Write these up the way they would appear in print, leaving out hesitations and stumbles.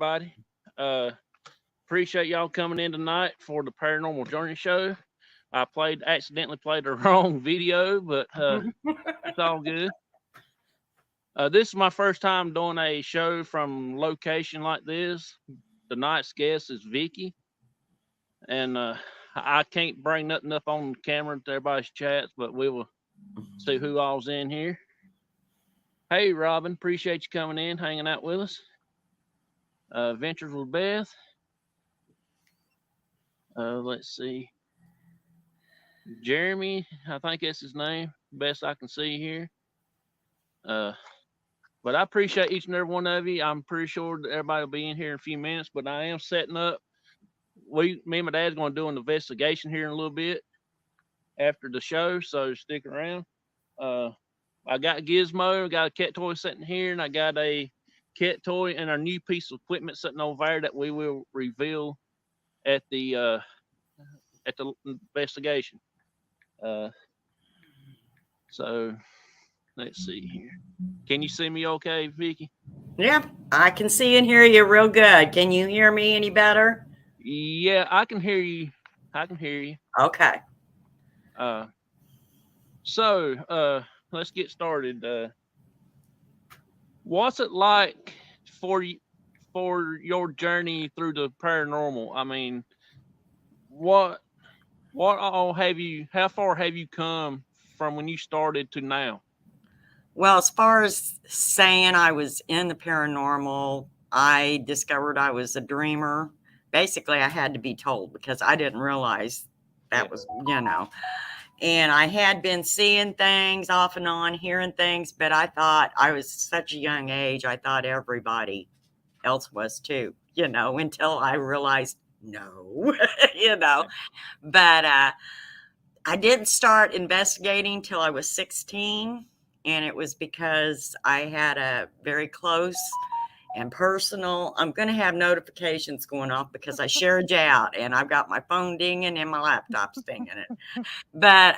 everybody. Uh, Appreciate y'all coming in tonight for the Paranormal Journey Show. I accidentally played the wrong video, but it's all good. This is my first time doing a show from location like this. Tonight's guest is Vicky, and I can't bring nothing up on camera to everybody's chats, but we will see who all's in here. Hey, Robin, appreciate you coming in, hanging out with us. Ventures with Beth. Let's see. Jeremy, I think that's his name. Best I can see here. But I appreciate each and every one of you. I'm pretty sure that everybody will be in here in a few minutes, but I am setting up. Me and my dad's going to do an investigation here in a little bit after the show, so stick around. I got Gizmo, I got a cat toy sitting here, and I got a cat toy and our new piece of equipment sitting over there that we will reveal at the investigation. So let's see here. Can you see me okay, Vicky? Yeah, I can see and hear you real good. Can you hear me any better? Yeah, I can hear you. Okay. So let's get started. What's it like for your journey through the paranormal? I mean, what all have you? How far have you come from when you started to now? Well, as far as saying I was in the paranormal, I discovered I was a dreamer. Basically, I had to be told because I didn't realize that was, and I had been seeing things off and on, hearing things, but I thought I was such a young age. I thought everybody else was too, until I realized no, but I didn't start investigating till I was 16. And it was because I had a very close and personal, I'm going to have notifications going off because I shared you out and I've got my phone dinging and my laptop's dinging it. But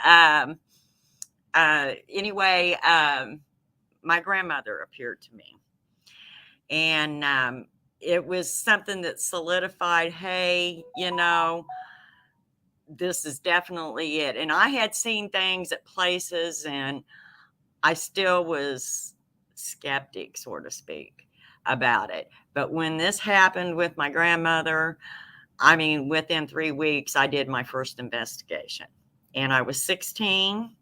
anyway, my grandmother appeared to me. And it was something that solidified, hey, this is definitely it. And I had seen things at places and I still was skeptic, so to speak, about it. But when this happened with my grandmother, I mean, within 3 weeks, I did my first investigation. And I was 16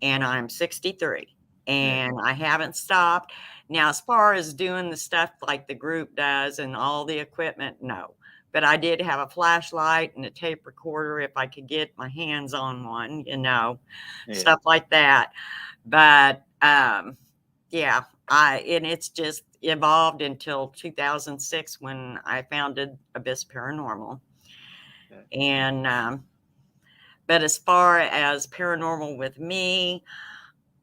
and I'm 63 and I haven't stopped. Now, as far as doing the stuff like the group does and all the equipment, no. But I did have a flashlight and a tape recorder if I could get my hands on one, stuff like that. But and it's just evolved until 2006 when I founded Abyss Paranormal. And but as far as paranormal with me,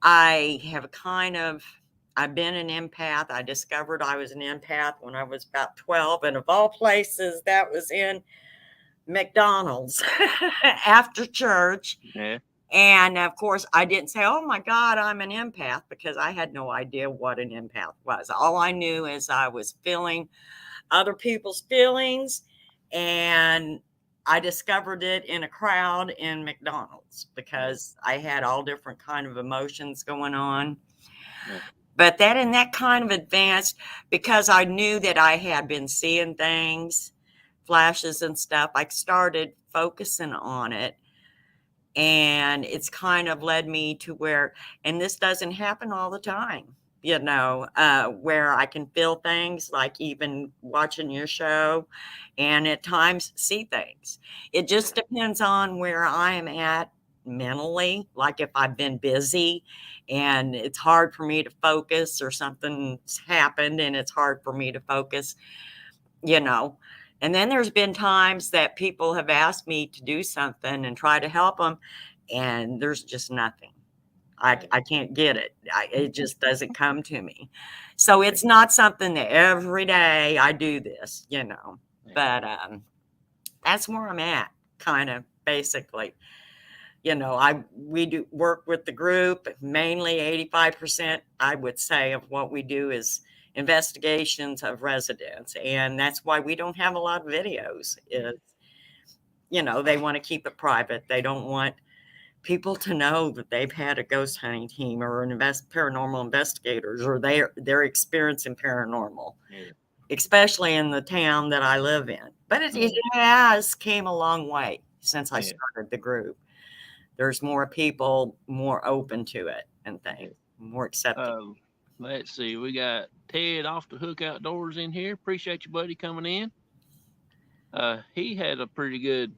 I've been an empath. I discovered I was an empath when I was about 12, and of all places, that was in McDonald's after church. Yeah. And of course, I didn't say, oh my God, I'm an empath, because I had no idea what an empath was. All I knew is I was feeling other people's feelings. And I discovered it in a crowd in McDonald's because I had all different kind of emotions going on. Yeah. But that kind of advanced because I knew that I had been seeing things, flashes and stuff. I started focusing on it. And it's kind of led me to where, and this doesn't happen all the time, where I can feel things like even watching your show and at times see things. It just depends on where I am at mentally. Like if I've been busy and it's hard for me to focus, or something's happened and it's hard for me to focus, And then there's been times that people have asked me to do something and try to help them, and there's just nothing. I can't get it. It just doesn't come to me. So it's not something that every day I do this, But that's where I'm at, kind of basically. We do work with the group. Mainly 85%, I would say, of what we do is investigations of residents. And that's why we don't have a lot of videos. Is, you know, they want to keep it private. They don't want people to know that they've had a ghost hunting team or an paranormal investigators, or they're experiencing paranormal, especially in the town that I live in. But it has came a long way since I started the group. There's more people more open to it and things, more accepting. Let's see. We got Ted off the hook outdoors in here. Appreciate you, buddy, coming in. He had a pretty good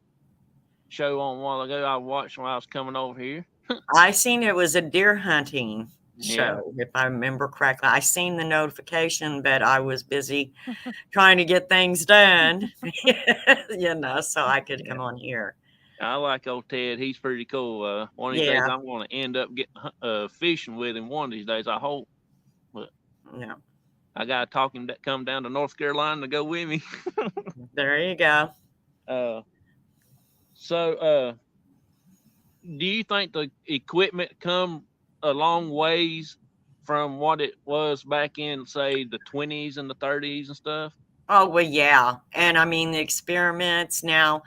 show on a while ago. I watched when I was coming over here. I seen it was a deer hunting show, if I remember correctly. I seen the notification, but I was busy trying to get things done, you know, so I could come on here. I like old Ted. He's pretty cool. One of these days, I'm going to end up getting fishing with him. One of these days, I hope. But I got to talk him to come down to North Carolina to go with me. There you go. So, do you think the equipment come a long ways from what it was back in, say, the 20s and the 30s and stuff? Oh, well, yeah. And I mean, the experiments now,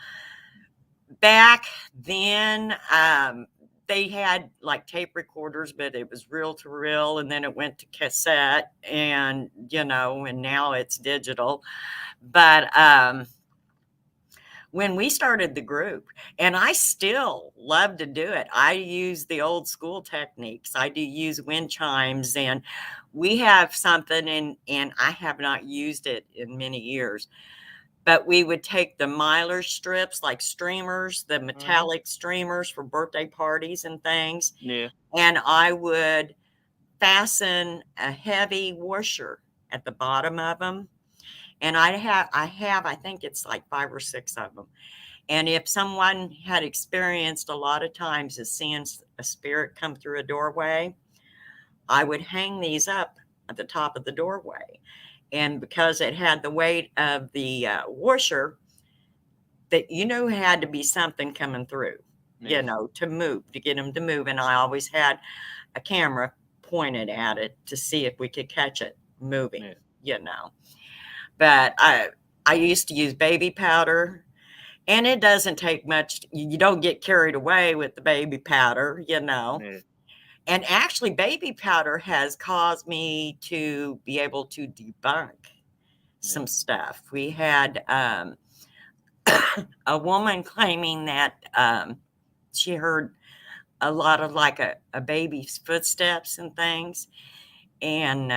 back then, they had like tape recorders, but it was reel to reel, and then it went to cassette, and, you know, and now it's digital. But when we started the group, and I still love to do it, I use the old school techniques. I do use wind chimes, and we have something, and I have not used it in many years, but we would take the Mylar strips, like streamers, the metallic streamers for birthday parties and things. And I would fasten a heavy washer at the bottom of them. And I have, I think it's like 5 or 6 of them. And if someone had experienced a lot of times as seeing a spirit come through a doorway, I would hang these up at the top of the doorway. And because it had the weight of the washer, that, you know, had to be something coming through, you know, to move, to get them to move. And I always had a camera pointed at it to see if we could catch it moving, you know. But I used to use baby powder, and it doesn't take much. You don't get carried away with the baby powder, you know. And actually, baby powder has caused me to be able to debunk some stuff. We had a woman claiming that she heard a lot of like a baby's footsteps and things. And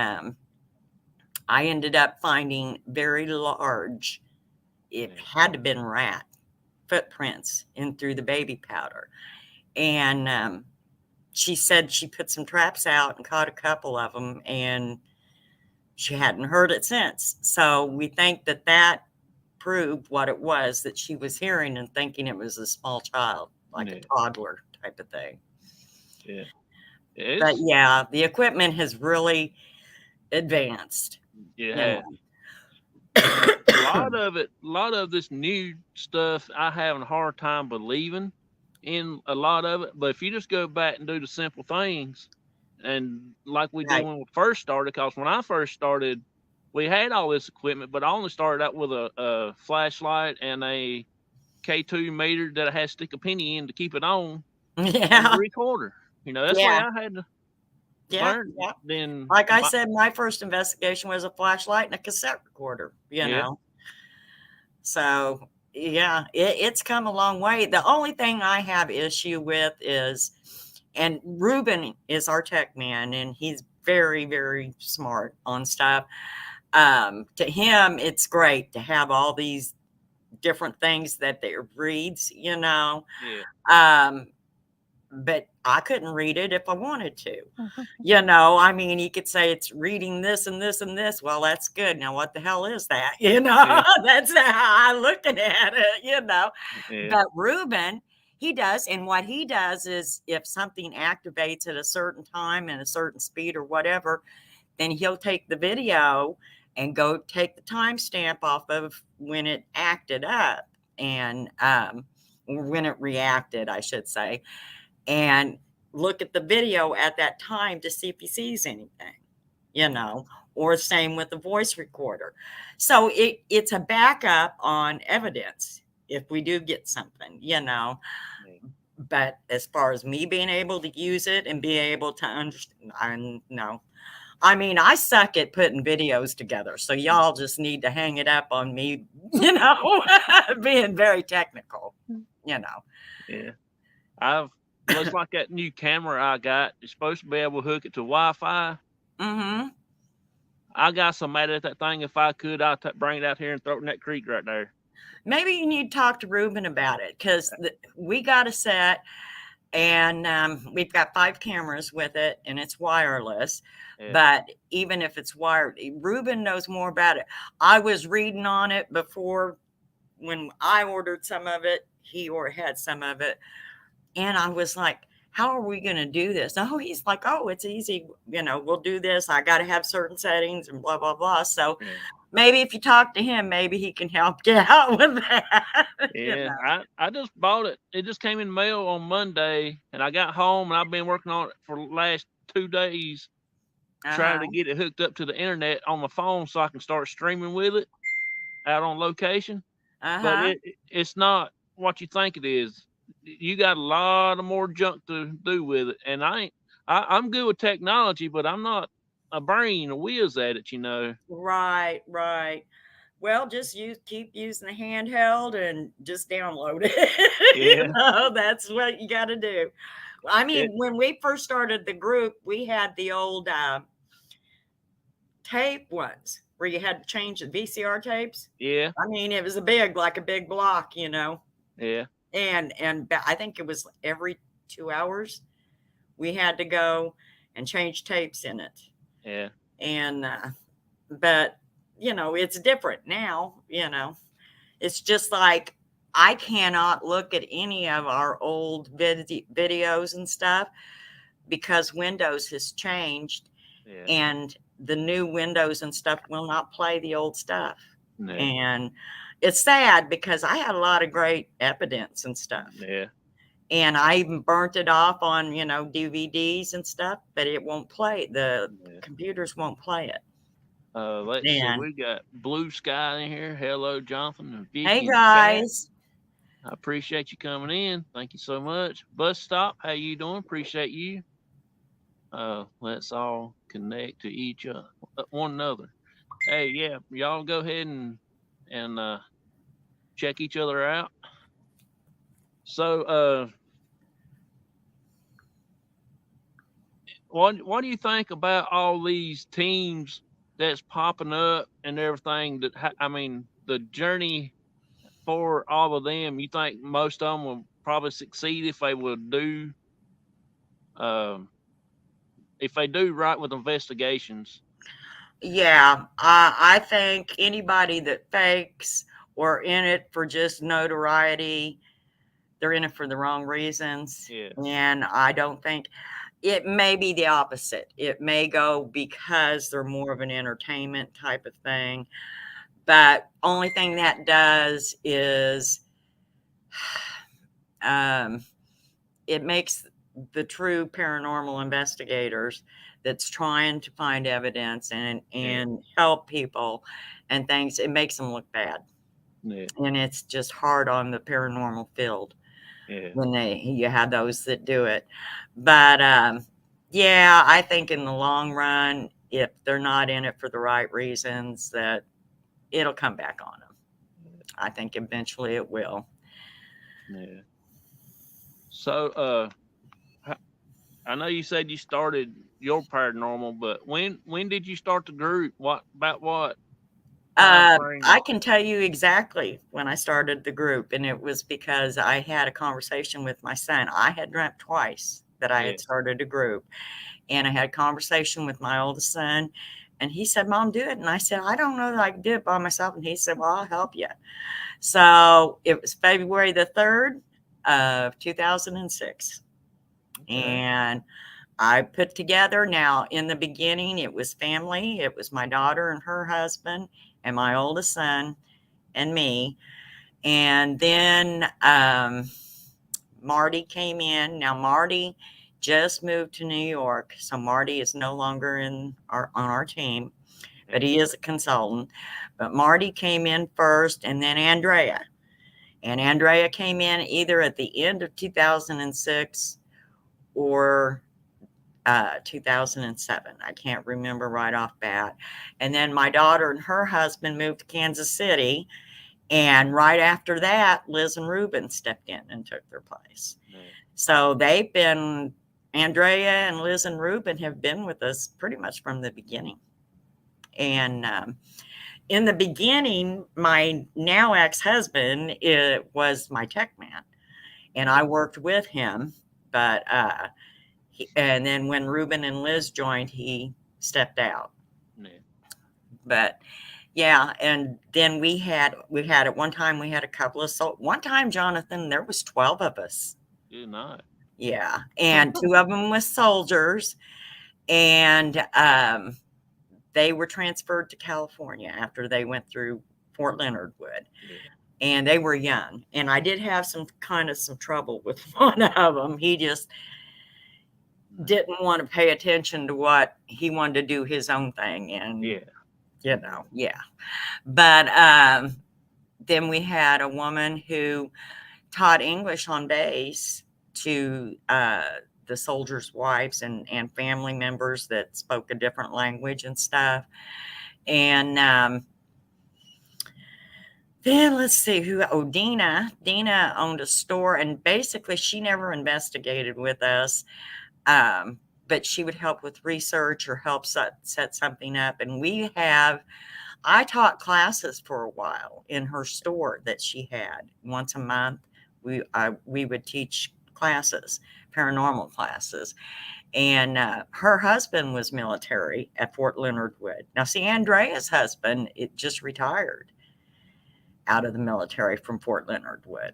I ended up finding very large, it had to have been rat footprints in through the baby powder. And she said she put some traps out and caught a couple of them, and she hadn't heard it since. So we think that that proved what it was that she was hearing and thinking it was a small child, like a toddler type of thing. But yeah, the equipment has really advanced. A lot of this new stuff, I have a hard time believing in a lot of it. But if you just go back and do the simple things, and like we did when we first started, because when I first started, we had all this equipment, but I only started out with a flashlight and a K2 meter that I had to stick a penny in to keep it on. And a recorder. You know, that's why I had to learn. Then, like I said, my first investigation was a flashlight and a cassette recorder, you know. So, yeah, it's come a long way. The only thing I have issue with is, and Ruben is our tech man, and he's very, very smart on stuff. To him, it's great to have all these different things that they reads, you know. But I couldn't read it if I wanted to. You know, I mean, he could say it's reading this and this and this. Well, that's good. Now, what the hell is that? You know, that's how I'm looking at it, you know. But Ruben, he does. And what he does is if something activates at a certain time and a certain speed or whatever, then he'll take the video and go take the timestamp off of when it acted up, and when it reacted, I should say, and look at the video at that time to see if he sees anything, you know, or same with the voice recorder. So it's a backup on evidence if we do get something, you know. But as far as me being able to use it and be able to understand, no. I mean, I suck at putting videos together, so y'all just need to hang it up on me, you know, being very technical, you know. Yeah. Looks like that new camera I got is supposed to be able to hook it to Wi-Fi. Mm-hmm. I got so mad at that thing. If I could, I'd bring it out here and throw it in that creek right there. Maybe you need to talk to Ruben about it, because we got a set, and we've got 5 cameras with it, and it's wireless. Yeah. But even if it's wired, Ruben knows more about it. I was reading on it before when I ordered some of it. He had some of it, and I was like, how are we going to do this? Oh, he's like, oh, it's easy. You know, we'll do this. I got to have certain settings and blah, blah, blah. So maybe if you talk to him, maybe he can help you out with that. Yeah, You know? I just bought it. It just came in the mail on Monday, and I got home, and I've been working on it for the last 2 days, trying to get it hooked up to the internet on my phone so I can start streaming with it out on location. But it's not what you think it is. You got a lot of more junk to do with it, and I'm good with technology, but I'm not a brain, a whiz at it, you know. Right. Well, just keep using the handheld and just download it. Yeah. You know, that's what you got to do. I mean, when we first started the group, we had the old tape ones where you had to change the VCR tapes. Yeah. I mean, it was like a big block, you know. Yeah. And I think it was every 2 hours we had to go and change tapes in it. Yeah. And but you know, it's different now, you know. It's just like I cannot look at any of our old videos and stuff because Windows has changed, and the new Windows and stuff will not play the old stuff. And it's sad because I had a lot of great evidence and stuff. And I even burnt it off on, you know, DVDs and stuff, but it won't play. The computers won't play it. Let's see. We got Blue Sky in here. Hello, Jonathan and Vicky. Hey, guys. I appreciate you coming in. Thank you so much. Bus Stop, how you doing? Appreciate you. Let's all connect to each other, one another. Hey, yeah, y'all go ahead and check each other out. So, what do you think about all these teams that's popping up and everything? I mean, the journey for all of them. You think most of them will probably succeed if they would do, if they do right with investigations? Yeah, I think anybody that fakes or in it for just notoriety, they're in it for the wrong reasons. And I don't think it may be the opposite. It may go because they're more of an entertainment type of thing. But only thing that does is it makes the true paranormal investigators that's trying to find evidence and help people and things, it makes them look bad. And it's just hard on the paranormal field when you have those that do it. But yeah, I think in the long run, if they're not in it for the right reasons, that it'll come back on them. I think eventually it will. So I know you said you started your paranormal, but when did you start the group? What? I can tell you exactly when I started the group, and it was because I had a conversation with my son. I had dreamt twice that I had started a group, and I had a conversation with my oldest son, and he said, "Mom, do it." And I said, "I don't know that I can do it by myself." And he said, "Well, I'll help you." So it was February the 3rd of 2006. And I put together, now in the beginning, it was family. It was my daughter and her husband and my oldest son and me. And then Marty came in. Now Marty just moved to New York. So Marty is no longer on our team. but he is a consultant. But Marty came in first, and then Andrea. And Andrea came in either at the end of 2006 or 2007. I can't remember right off bat. And then my daughter and her husband moved to Kansas City. And right after that, Liz and Ruben stepped in and took their place. So they've been, Andrea and Liz and Ruben have been with us pretty much from the beginning. And in the beginning, my now ex-husband, it was my tech man, and I worked with him. But and then when Ruben and Liz joined, he stepped out. But yeah, and then we had at one time we had a couple of one time, Jonathan, there was 12 of us. Good night. Yeah, and 2 of them was soldiers, and they were transferred to California after they went through Fort Leonard Wood. And they were young, and I did have some trouble with one of them. He just didn't want to pay attention to what he wanted to do his own thing, and But then we had a woman who taught English on base to the soldiers' wives and family members that spoke a different language and stuff. And then let's see Dina owned a store, and basically she never investigated with us. But she would help with research or help set something up. And I taught classes for a while in her store that she had once a month. We would teach classes, paranormal classes. And her husband was military at Fort Leonard Wood. Now, see, Andrea's husband, it just retired out of the military from Fort Leonard Wood.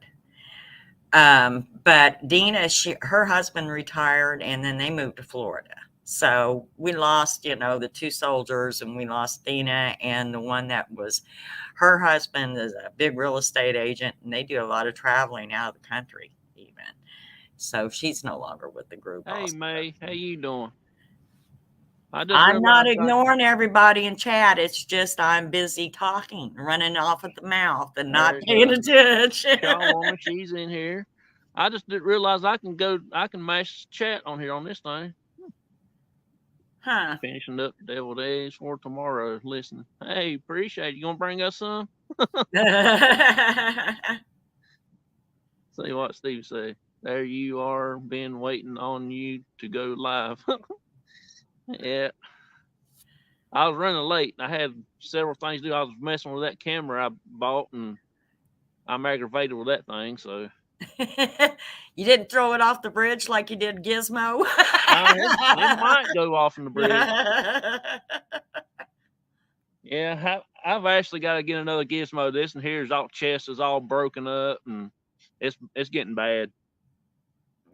But Dina, her husband retired, and then they moved to Florida. So we lost, the 2 soldiers, and we lost Dina, and the one that was her husband is a big real estate agent, and they do a lot of traveling out of the country even. So she's no longer with the group. Hey, also. May, how you doing? I'm not ignoring everybody in chat. It's just I'm busy talking, running off at the mouth, and not paying attention. She's in here. I just didn't realize I can mash chat on here on this thing. Huh. Finishing up Devil Days for tomorrow. Listen, hey, appreciate it. You gonna bring us some? See what Steve said. There you are, been waiting on you to go live. Yeah. I was running late. I had several things to do. I was messing with that camera I bought, and I'm aggravated with that thing. So you didn't throw it off the bridge like you did Gizmo? It might go off in the bridge. Yeah, I've actually got to get another Gizmo. This and here's all chest is all broken up, and it's getting bad.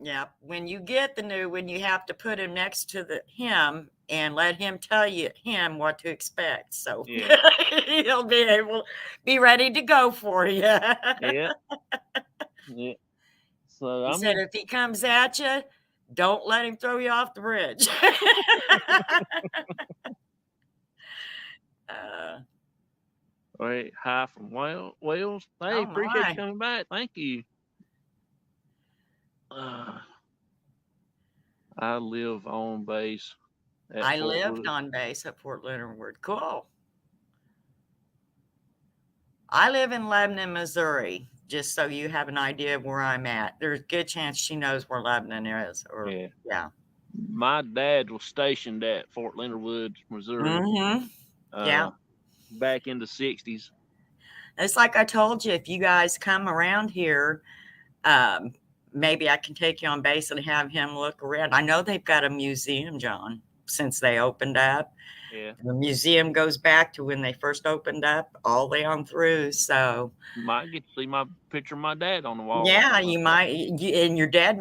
Yeah, when you get the new one, you have to put him next to him and let him tell him what to expect. So he'll be ready to go for you. Yeah. So he said, if he comes at you, don't let him throw you off the bridge. Wait, hi from Wales. Hey, appreciate you coming back. Thank you. I live on base. I lived on base at Fort Leonard Wood. Cool. I live in Lebanon, Missouri, just so you have an idea of where I'm at. There's a good chance she knows where Lebanon is. Yeah. My dad was stationed at Fort Leonard Wood, Missouri. Mm-hmm. Back in the 60s. It's like I told you, if you guys come around here, maybe I can take you on base and have him look around. I know they've got a museum, John, since they opened up. Yeah. The museum goes back to when they first opened up, all the way on through. So you might get to see my picture of my dad on the wall. Yeah, you might. And your dad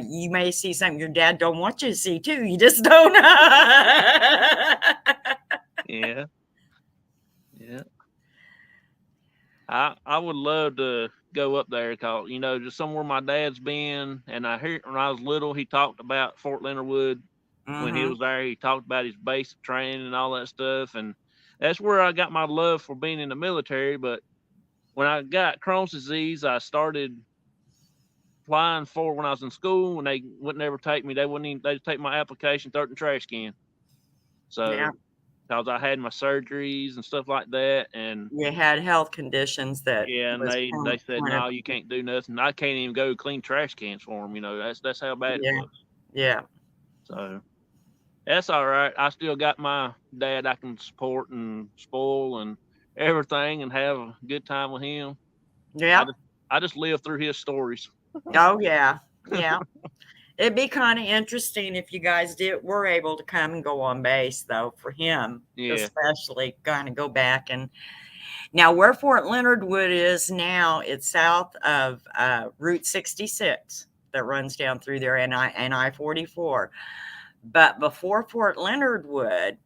you may see something your dad don't want you to see too. You just don't know. Yeah. I would love to go up there, cause just somewhere my dad's been. And I heard when I was little, he talked about Fort Leonard Wood. When he was there, he talked about his basic training and all that stuff. And that's where I got my love for being in the military. But when I got Crohn's disease, I started applying for when I was in school, and they wouldn't ever take me. They wouldn't even, they'd take my application, throw it in the trash can. Yeah. So, because I had my surgeries and stuff like that, and You had health conditions that yeah, and was they said, kind of, no, you can't do nothing. I can't even go clean trash cans for them. You know, that's how bad it yeah, was. yeah. So that's all right. I still got my dad I can support and spoil and everything, and have a good time with him. Yeah. I just live through his stories. Oh, yeah. Yeah. It'd be kind of interesting if you guys were able to come and go on base, though, for him, Yeah, especially kind of go back. And now where Fort Leonard Wood is now, it's south of Route 66 that runs down through there, and I-44. But before Fort Leonard Wood,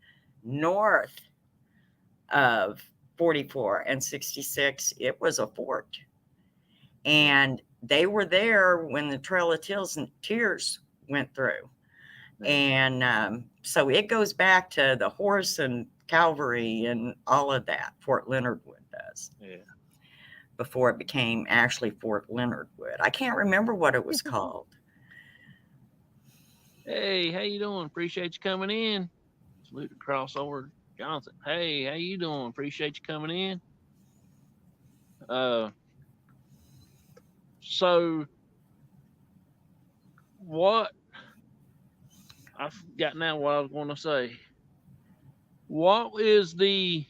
north of 44 and 66, it was a fort. And they were there when the Trail of Tears went through. And so it goes back to the horse and cavalry and all of that. Fort Leonard Wood does. yeah. Before it became actually Fort Leonard Wood. I can't remember what it was called. Hey, how you doing? Appreciate you coming in. Salute to Crossover Johnson. Hey, how you doing? Appreciate you coming in. So what I forgot now what I was going to say. What is the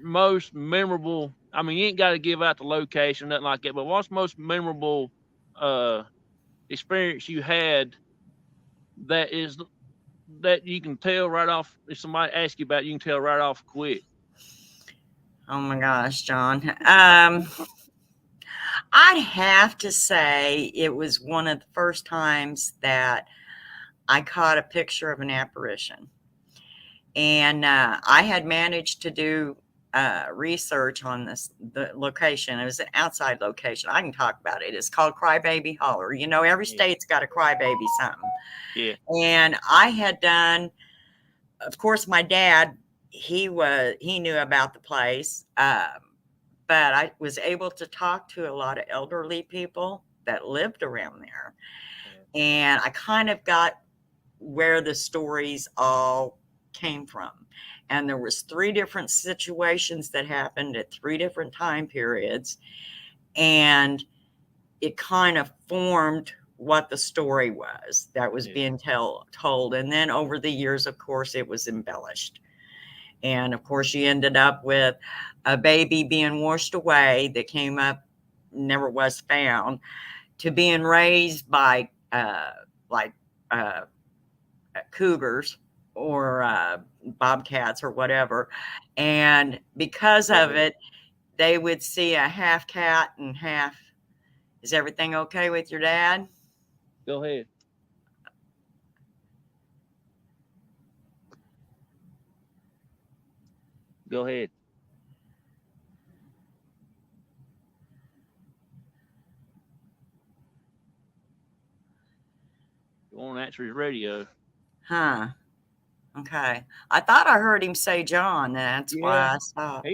most memorable? I mean, you ain't got to give out the location, nothing like that. But what's the most memorable experience you had that you can tell right off? If somebody asks you about it, you can tell right off quick. Oh my gosh, John. I'd have to say it was one of the first times that I caught a picture of an apparition. And I had managed to do research on the location. It was an outside location. I can talk about it. It's called Crybaby Holler. You know, every state's got a crybaby something. Yeah. And I had done, of course, my dad, he knew about the place. But I was able to talk to a lot of elderly people that lived around there. And I kind of got where the stories all came from. And there was 3 different situations that happened at 3 different time periods. And it kind of formed what the story was that was being told. And then over the years, of course, it was embellished. And of course, you ended up with a baby being washed away that came up, never was found, to being raised by cougars or bobcats or whatever. And because of it, they would see a half cat and half. Is everything okay with your dad? Go ahead. Go ahead. You won't answer his radio. Huh. Okay. I thought I heard him say John. That's why I stopped.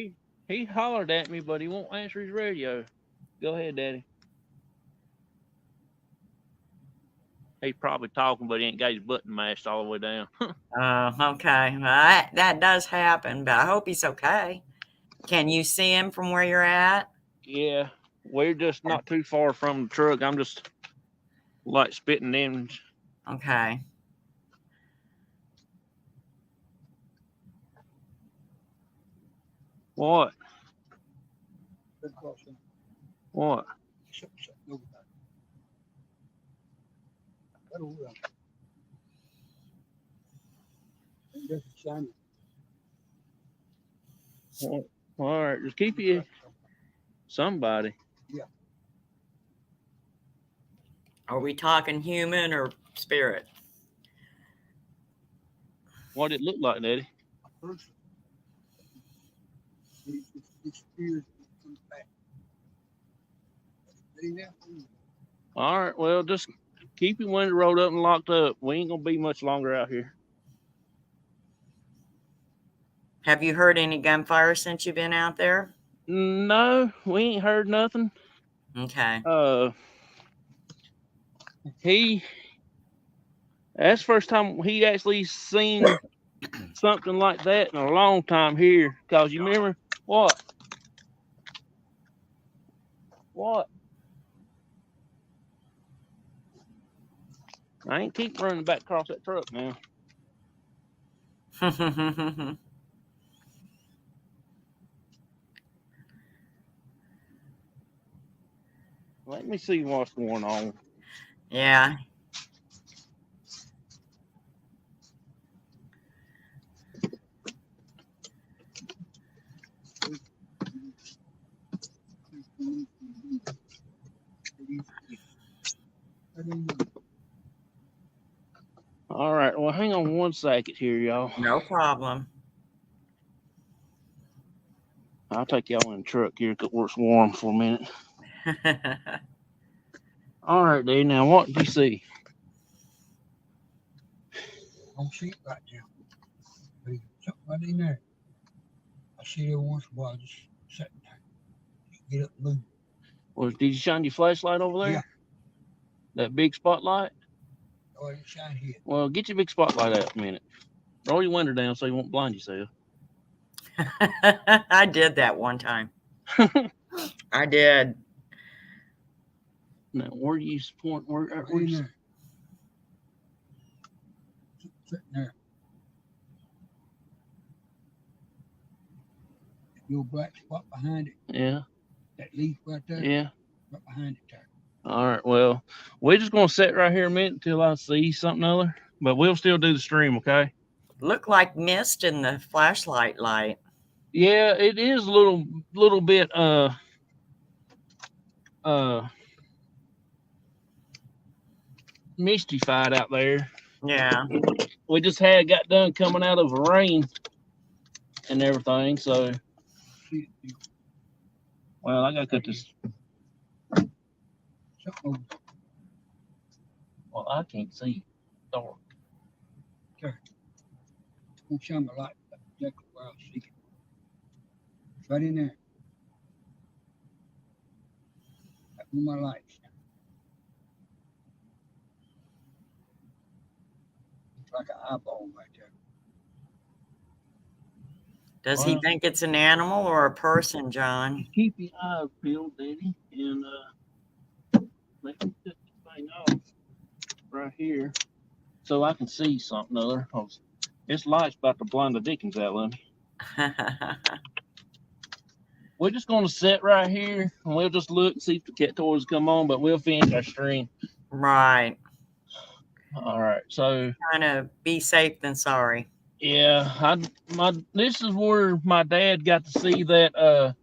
He hollered at me, but he won't answer his radio. Go ahead, Daddy. He's probably talking, but he ain't got his button mashed all the way down. Okay. Well, that does happen, but I hope he's okay. Can you see him from where you're at? Yeah, we're just not too far from the truck. I'm just like spitting in. Okay. What? What? All right, just keep you somebody. Are we talking human or spirit? What did it look like, Daddy? All right, well, just keep your window rolled up and locked up. We ain't gonna be much longer out here. Have you heard any gunfire since you've been out there? No, we ain't heard nothing. Okay. That's the first time he actually seen something like that in a long time here. Cause you remember what? What? I ain't keep running back across that truck now. Let me see what's going on. Yeah. All right. Well, hang on one second here, y'all. No problem. I'll take y'all in the truck here because it's warm for a minute. All right, dude. Now, what did you see? I don't see it right now. But it's something right in there. I see it every once in a while just sitting there. Get up and move. Well, did you shine your flashlight over there? Yeah. That big spotlight? Oh, I didn't shine here. Well, get your big spotlight out a minute. Roll your window down so you won't blind yourself. I did that one time. I did. Now, where do you point? Right in there. Sitting there. Little black spot behind it. Yeah. That leaf right there. Yeah. Right behind it there. All right. Well, we're just gonna sit right here a minute until I see something other, but we'll still do the stream, okay? Look like mist in the flashlight light. Yeah, it is a little bit mystified out there. Yeah. We just got done coming out of rain and everything, so well, I gotta cut this. Well, I can't see. Dark. Don't shine my light exactly where I see it. It's right in there. I move my lights. It's like an eyeball right there. Does he think it's an animal or a person, John? Keep your eyes peeled, Daddy, and let me put this thing off right here so I can see something other. This light's about to blind the dickens out of me. We're just gonna sit right here and we'll just look and see if the cat toys come on, but we'll finish our stream. Right. All right. So Trying to be safe than sorry. yeah, this is where my dad got to see that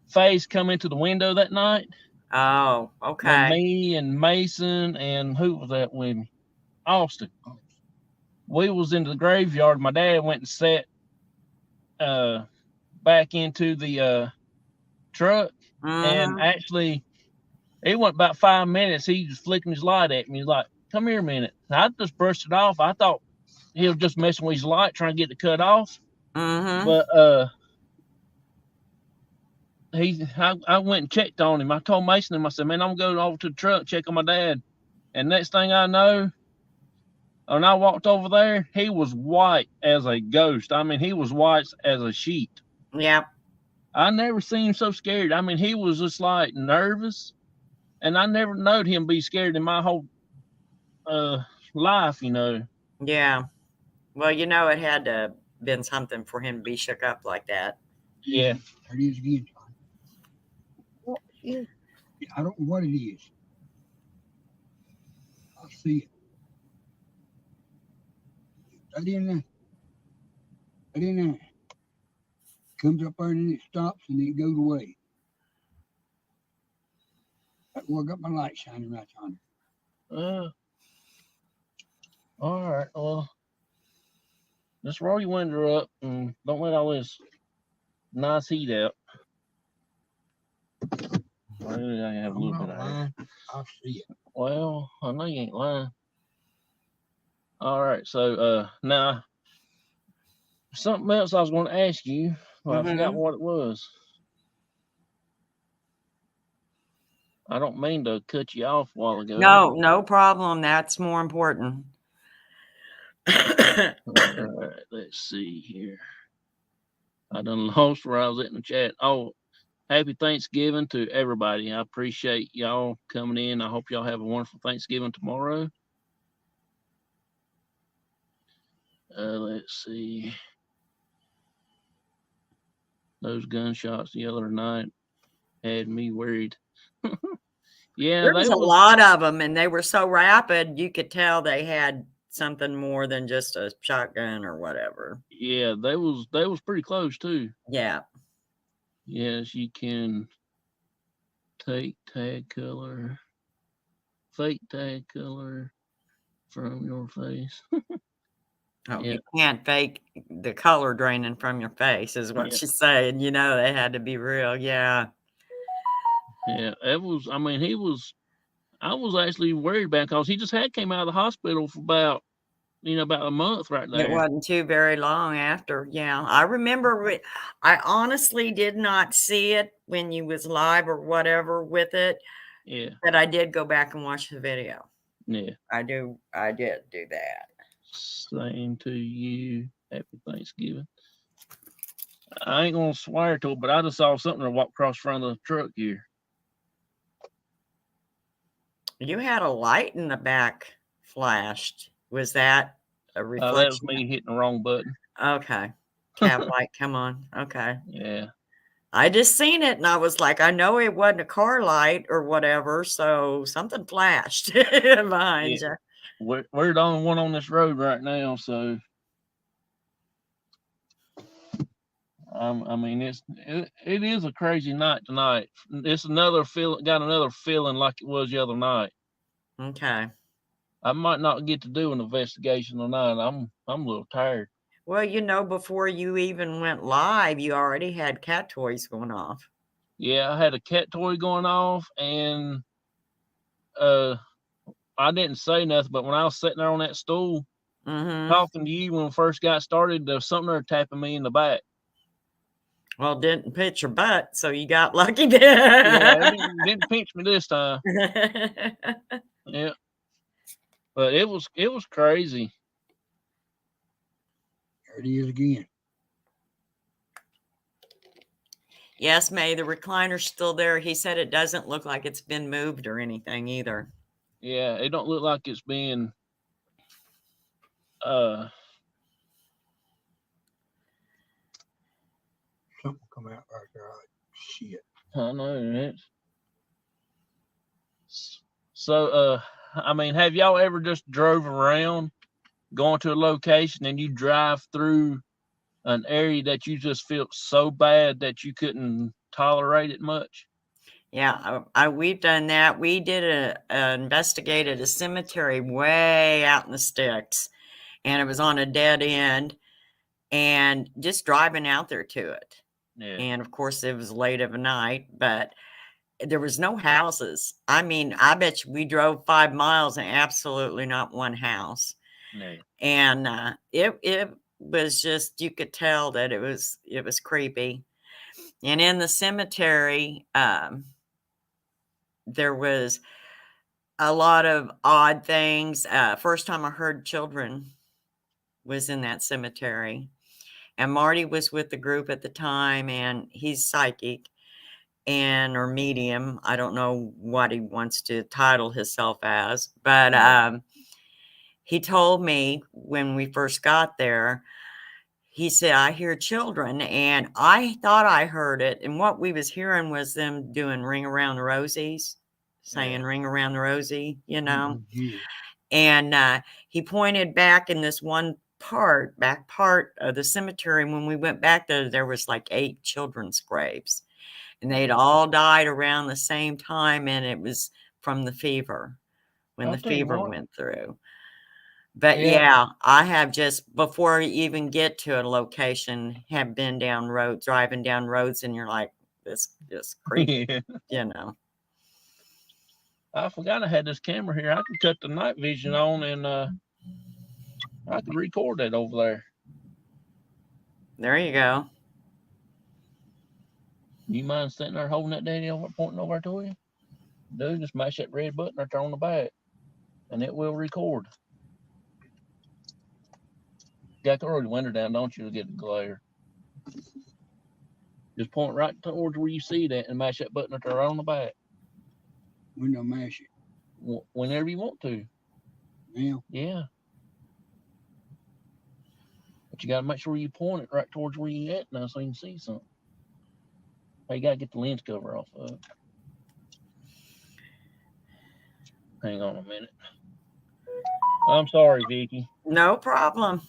face come into the window that night. Oh, okay. And me and Mason and who was that with me? Austin. We was in the graveyard. My dad went and sat back into the truck, and actually, it went about 5 minutes. He was flicking his light at me. He's like, "Come here a minute." And I just brushed it off. I thought he was just messing with his light, trying to get it cut off. But I went and checked on him. I told Mason, I said, "Man, I'm going over to the truck, check on my dad." And next thing I know, when I walked over there, he was white as a ghost. I mean, he was white as a sheet. Yeah. I never seen him so scared. I mean, he was just like nervous, and I never knowed him be scared in my whole life, you know. Yeah. Well, you know, it had to been something for him to be shook up like that. Yeah. There it is again, John. What is? I don't know what it is. I see it. Right in there. Right in there. Comes up there and then it stops and then it goes away. That's where I got my light shining right on it. All right. Well, just roll your window up and don't let all this nice heat out. Maybe I have a little bit of air. I see it. Well, I know you ain't lying. All right. So now something else I was going to ask you. Well, I forgot what it was. I don't mean to cut you off a while ago. No problem. That's more important. All right, let's see here. I done lost where I was at in the chat. Oh, happy Thanksgiving to everybody. I appreciate y'all coming in. I hope y'all have a wonderful Thanksgiving tomorrow. Let's see. Those gunshots the other night had me worried. Yeah, there was a lot of them, and they were so rapid, you could tell they had something more than just a shotgun or whatever. Yeah, they was pretty close too. Yeah. Yes, you can take tag color, fake tag color from your face. Oh, yeah. You can't fake the color draining from your face, is what she's saying. You know, they had to be real. Yeah. Yeah, it was. I mean, I was actually worried about because he just came out of the hospital for about a month right there. It wasn't too very long after. Yeah, I remember. I honestly did not see it when you was live or whatever with it. Yeah, but I did go back and watch the video. Yeah, I did do that. Same to you. Happy Thanksgiving. I ain't gonna swear to it, but I just saw something that walked across the front of the truck here. You had a light in the back flashed. Was that a reflection? That was me hitting the wrong button. Okay. Cab light, come on. Okay. Yeah. I just seen it and I was like, I know it wasn't a car light or whatever, so something flashed behind you. We're the only one on this road right now, so I mean it is a crazy night tonight. It's got another feeling like it was the other night. Okay. I might not get to do an investigation tonight. I'm a little tired. Well, before you even went live, you already had cat toys going off. Yeah, I had a cat toy going off, and I didn't say nothing, but when I was sitting there on that stool talking to you when we first got started, there was something there tapping me in the back. Well, didn't pinch your butt, so you got lucky. Yeah, it didn't pinch me this time. Yeah, but it was crazy. There it is again. Yes, May, the recliner's still there. He said it doesn't look like it's been moved or anything either. Yeah, it don't look like it's being something come out right there like shit. I know that. So I mean, have y'all ever just drove around going to a location and you drive through an area that you just felt so bad that you couldn't tolerate it much? Yeah, we've done that. We did investigated a cemetery way out in the sticks, and it was on a dead end, and just driving out there to it. Yeah. And of course, it was late of a night, but there was no houses. I mean, I bet you we drove 5 miles and absolutely not one house. Yeah. And it was just, you could tell that it was creepy. And in the cemetery, there was a lot of odd things. First time I heard children was in that cemetery. And Marty was with the group at the time, and he's psychic or medium. I don't know what he wants to title himself as, but he told me when we first got there, he said, I hear children, and I thought I heard it. And what we was hearing was them doing Ring Around the Rosies, saying Ring Around the Rosie, Yeah. And he pointed back in this back part of the cemetery. When we went back there was like 8 children's graves, and they'd all died around the same time. And it was from the fever, when the fever went through. But yeah, I have just, before you even get to a location, have been driving down roads, and you're like, this is creepy, I forgot I had this camera here. I could cut the night vision on, and I could record that over there. There you go. You mind sitting there holding that daddy over, pointing over to you? Dude, just mash that red button right there on the back, and it will record. You got to roll the window down, don't you, to get the glare. Just point right towards where you see that and mash that button right there on the back. When I mash it. Whenever you want to. Now, Yeah. But you got to make sure you point it right towards where you at now so you can see something. Hey, you got to get the lens cover off of it. Hang on a minute. I'm sorry, Vicky. No problem.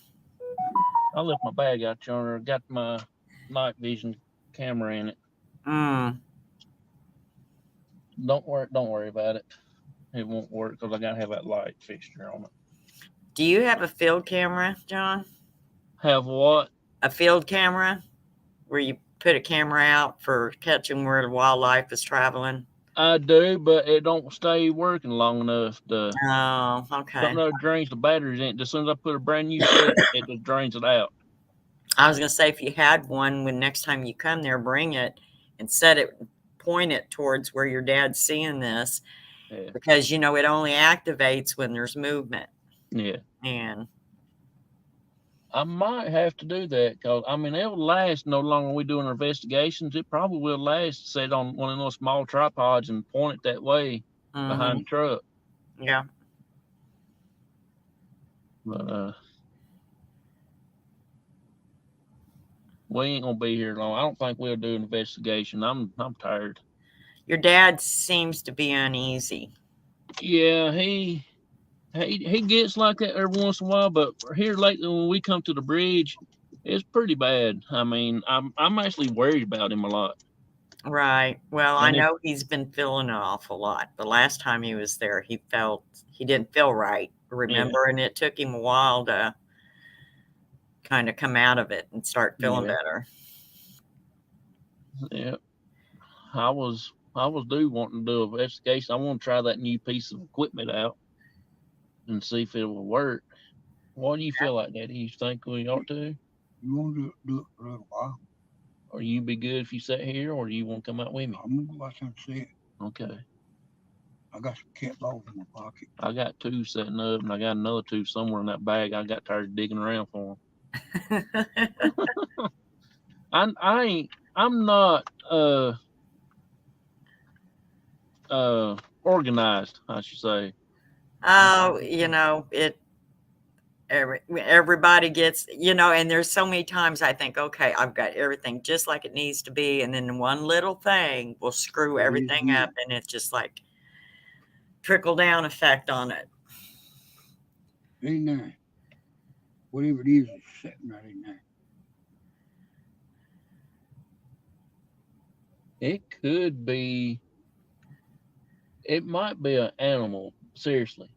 I left my bag out yonder. Got my night vision camera in it. Don't worry about it. It won't work because I gotta have that light fixture on it. Do you have a field camera, John? Have what? A field camera where you put a camera out for catching where the wildlife is traveling? I do, but it don't stay working long enough. Oh, okay. Something that drains the batteries in. As soon as I put a brand new set, it just drains it out. I was gonna say, if you had one, when next time you come there, bring it and set it, point it towards where your dad's seeing this, because it only activates when there's movement. Yeah. And I might have to do that because it'll last no longer. We doing investigations. It probably will last. Set on one of those small tripods and point it that way behind the truck. Yeah. But we ain't gonna be here long. I don't think we'll do an investigation. I'm tired. Your dad seems to be uneasy. Yeah, he gets like that every once in a while, but here lately when we come to the bridge, it's pretty bad. I'm actually worried about him a lot. Right. Well, I know he's been feeling an awful lot. The last time he was there, he didn't feel right. Remember? Yeah. And it took him a while to kind of come out of it and start feeling better. Yeah. I was wanting to do an investigation. I want to try that new piece of equipment out and see if it will work. What do you feel like, Daddy? You think we ought to? You want to do it for a little while? Or you be good if you sat here, or do you want to come out with me? I'm gonna go out there and see it. Okay. I got some cat balls in my pocket. I got 2 setting up, and I got another 2 somewhere in that bag. I got tired of digging around for them. I'm not organized, I should say. Oh, everybody gets, and there's so many times I think, okay, I've got everything just like it needs to be, and then one little thing will screw everything up, and it's just like trickle down effect on it. In there, whatever it is sitting right in there. It might be an animal, seriously.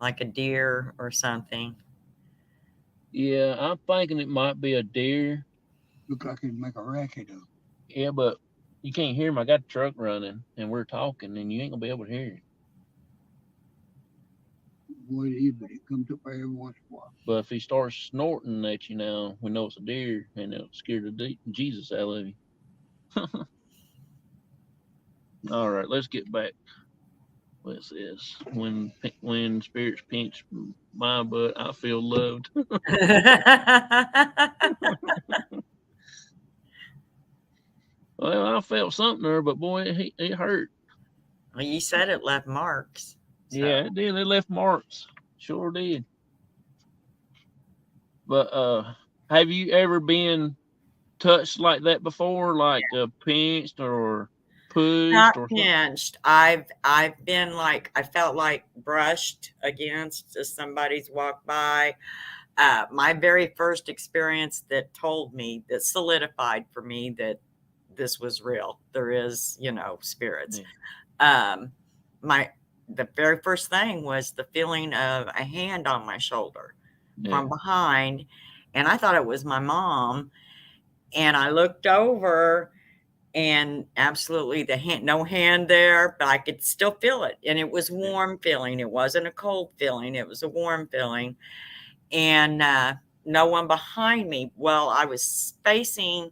Like a deer or something. Yeah, I'm thinking it might be a deer. Look like it'd make a racket up. Yeah, but you can't hear him. I got the truck running and we're talking, and you ain't gonna be able to hear it. Well, it is, but it comes up every once in a while. But if he starts snorting at you now, we know it's a deer, and it'll scare the Jesus out of you. All right, let's get back. What's this? When spirits pinch my butt, I feel loved. Well, I felt something there, but boy, it hurt. Well, you said it left marks. So. Yeah, it did. It left marks. Sure did. But have you ever been touched like that before, like pinched or pushed? Not pinched. I've been like, I felt like brushed against as somebody's walked by. My very first experience that solidified for me that this was real. There is, spirits. Yeah. The very first thing was the feeling of a hand on my shoulder from behind, and I thought it was my mom. And I looked over, and absolutely no hand there, but I could still feel it. And it was warm feeling. It wasn't a cold feeling. It was a warm feeling. And no one behind me. Well, I was facing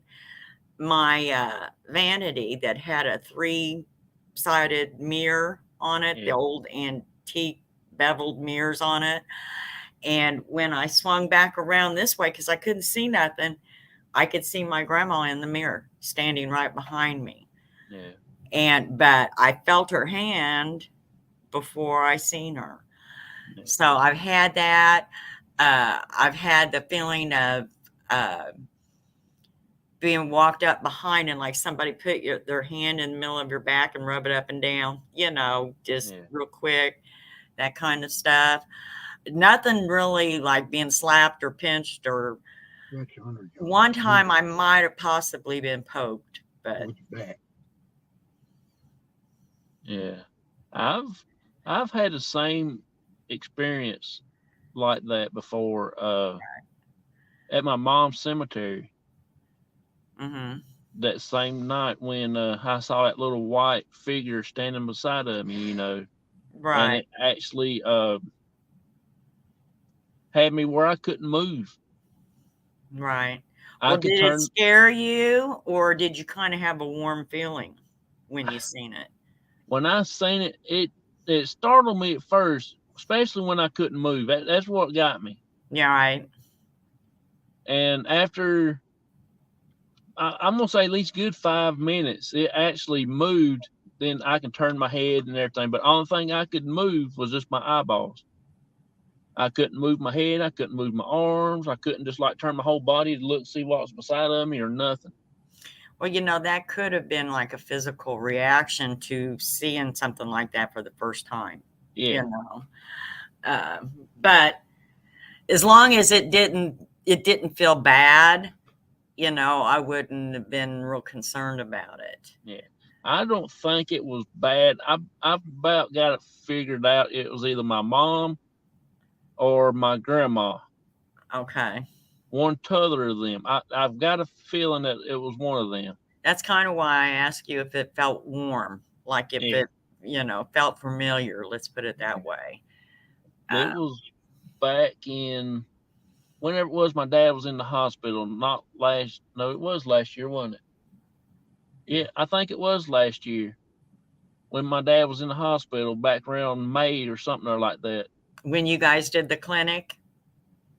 my vanity that had a 3-sided mirror on it, the Yeah. old antique beveled mirrors on it. And when I swung back around this way, because I couldn't see nothing, I could see my grandma in the mirror standing right behind me. Yeah. But I felt her hand before I seen her. Yeah. So I've had that. I've had the feeling of being walked up behind and like somebody put their hand in the middle of your back and rub it up and down, just Yeah. real quick, that kind of stuff. Nothing really like being slapped or pinched or That's 100 yards. one time I might have possibly been poked, but With your back. Yeah. I've had the same experience like that before. At my mom's cemetery mm-hmm. that same night when I saw that little white figure standing beside of me, and Right, it actually had me where I couldn't move. right. I Well, could did it turn scare you, or did you kind of have a warm feeling when you seen it? when I seen it. It startled me at first, especially when I couldn't move. That's what got me. Yeah, right. And after I'm gonna say at least good 5 minutes, it actually moved. Then I can turn my head and everything. But the only thing I could move was just my eyeballs. I couldn't move my head. I couldn't move my arms. I couldn't just like turn my whole body to look, see what was beside of me or nothing. Well, that could have been like a physical reaction to seeing something like that for the first time. Yeah. But as long as it didn't feel bad, I wouldn't have been real concerned about it. Yeah. I don't think it was bad. I've about got it figured out. It was either my mom or my grandma. Okay. One t'other of them. I've got a feeling that it was one of them. That's kind of why I asked you if it felt warm, like if Yeah. it, felt familiar. Let's put it that way. It was back in whenever it was my dad was in the hospital. It was last year, wasn't it? Yeah, I think it was last year when my dad was in the hospital back around May or something or like that. When you guys did the clinic?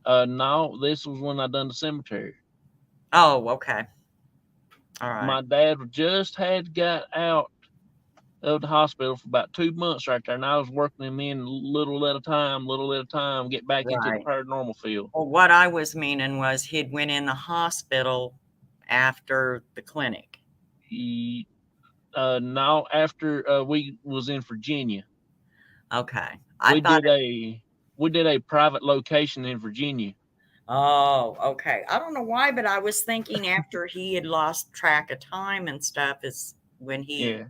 No, this was when I done the cemetery. Oh, okay. All right. My dad just had got out of the hospital for about 2 months right there, and I was working him in little at a time, get back into the Right. paranormal field. Well, what I was meaning was he'd went in the hospital after the clinic. No, after we was in Virginia. Okay. We did a private location in Virginia. Oh, okay. I don't know why, but I was thinking after he had lost track of time and stuff is when he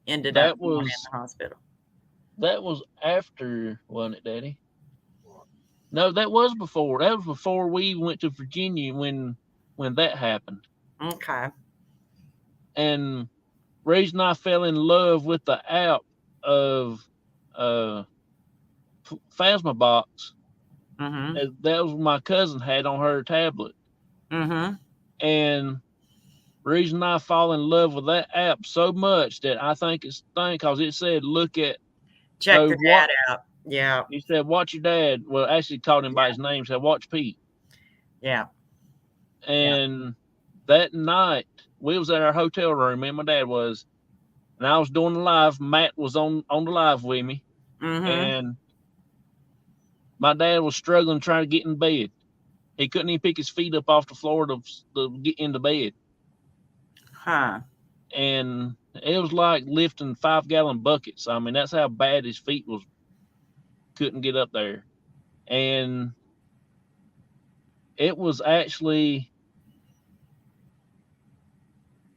ended up going in the hospital. That was after, wasn't it, Daddy? No, that was before. That was before we went to Virginia when that happened. Okay. And reason I fell in love with the app of Phasma Box, that was my cousin had on her tablet. And reason I fall in love with that app so much that I think it's because it said check the dad out. Yeah. He said, watch your dad. Well, actually called him by his name, said, watch Pete. Yeah. And that night, we was at our hotel room, me and my dad was, and I was doing the live. Matt was on the live with me. And my dad was struggling trying to get in bed. He couldn't even pick his feet up off the floor to get into bed. Huh. And it was like lifting 5-gallon buckets. I mean, that's how bad his feet was. Couldn't get up there. And it was actually,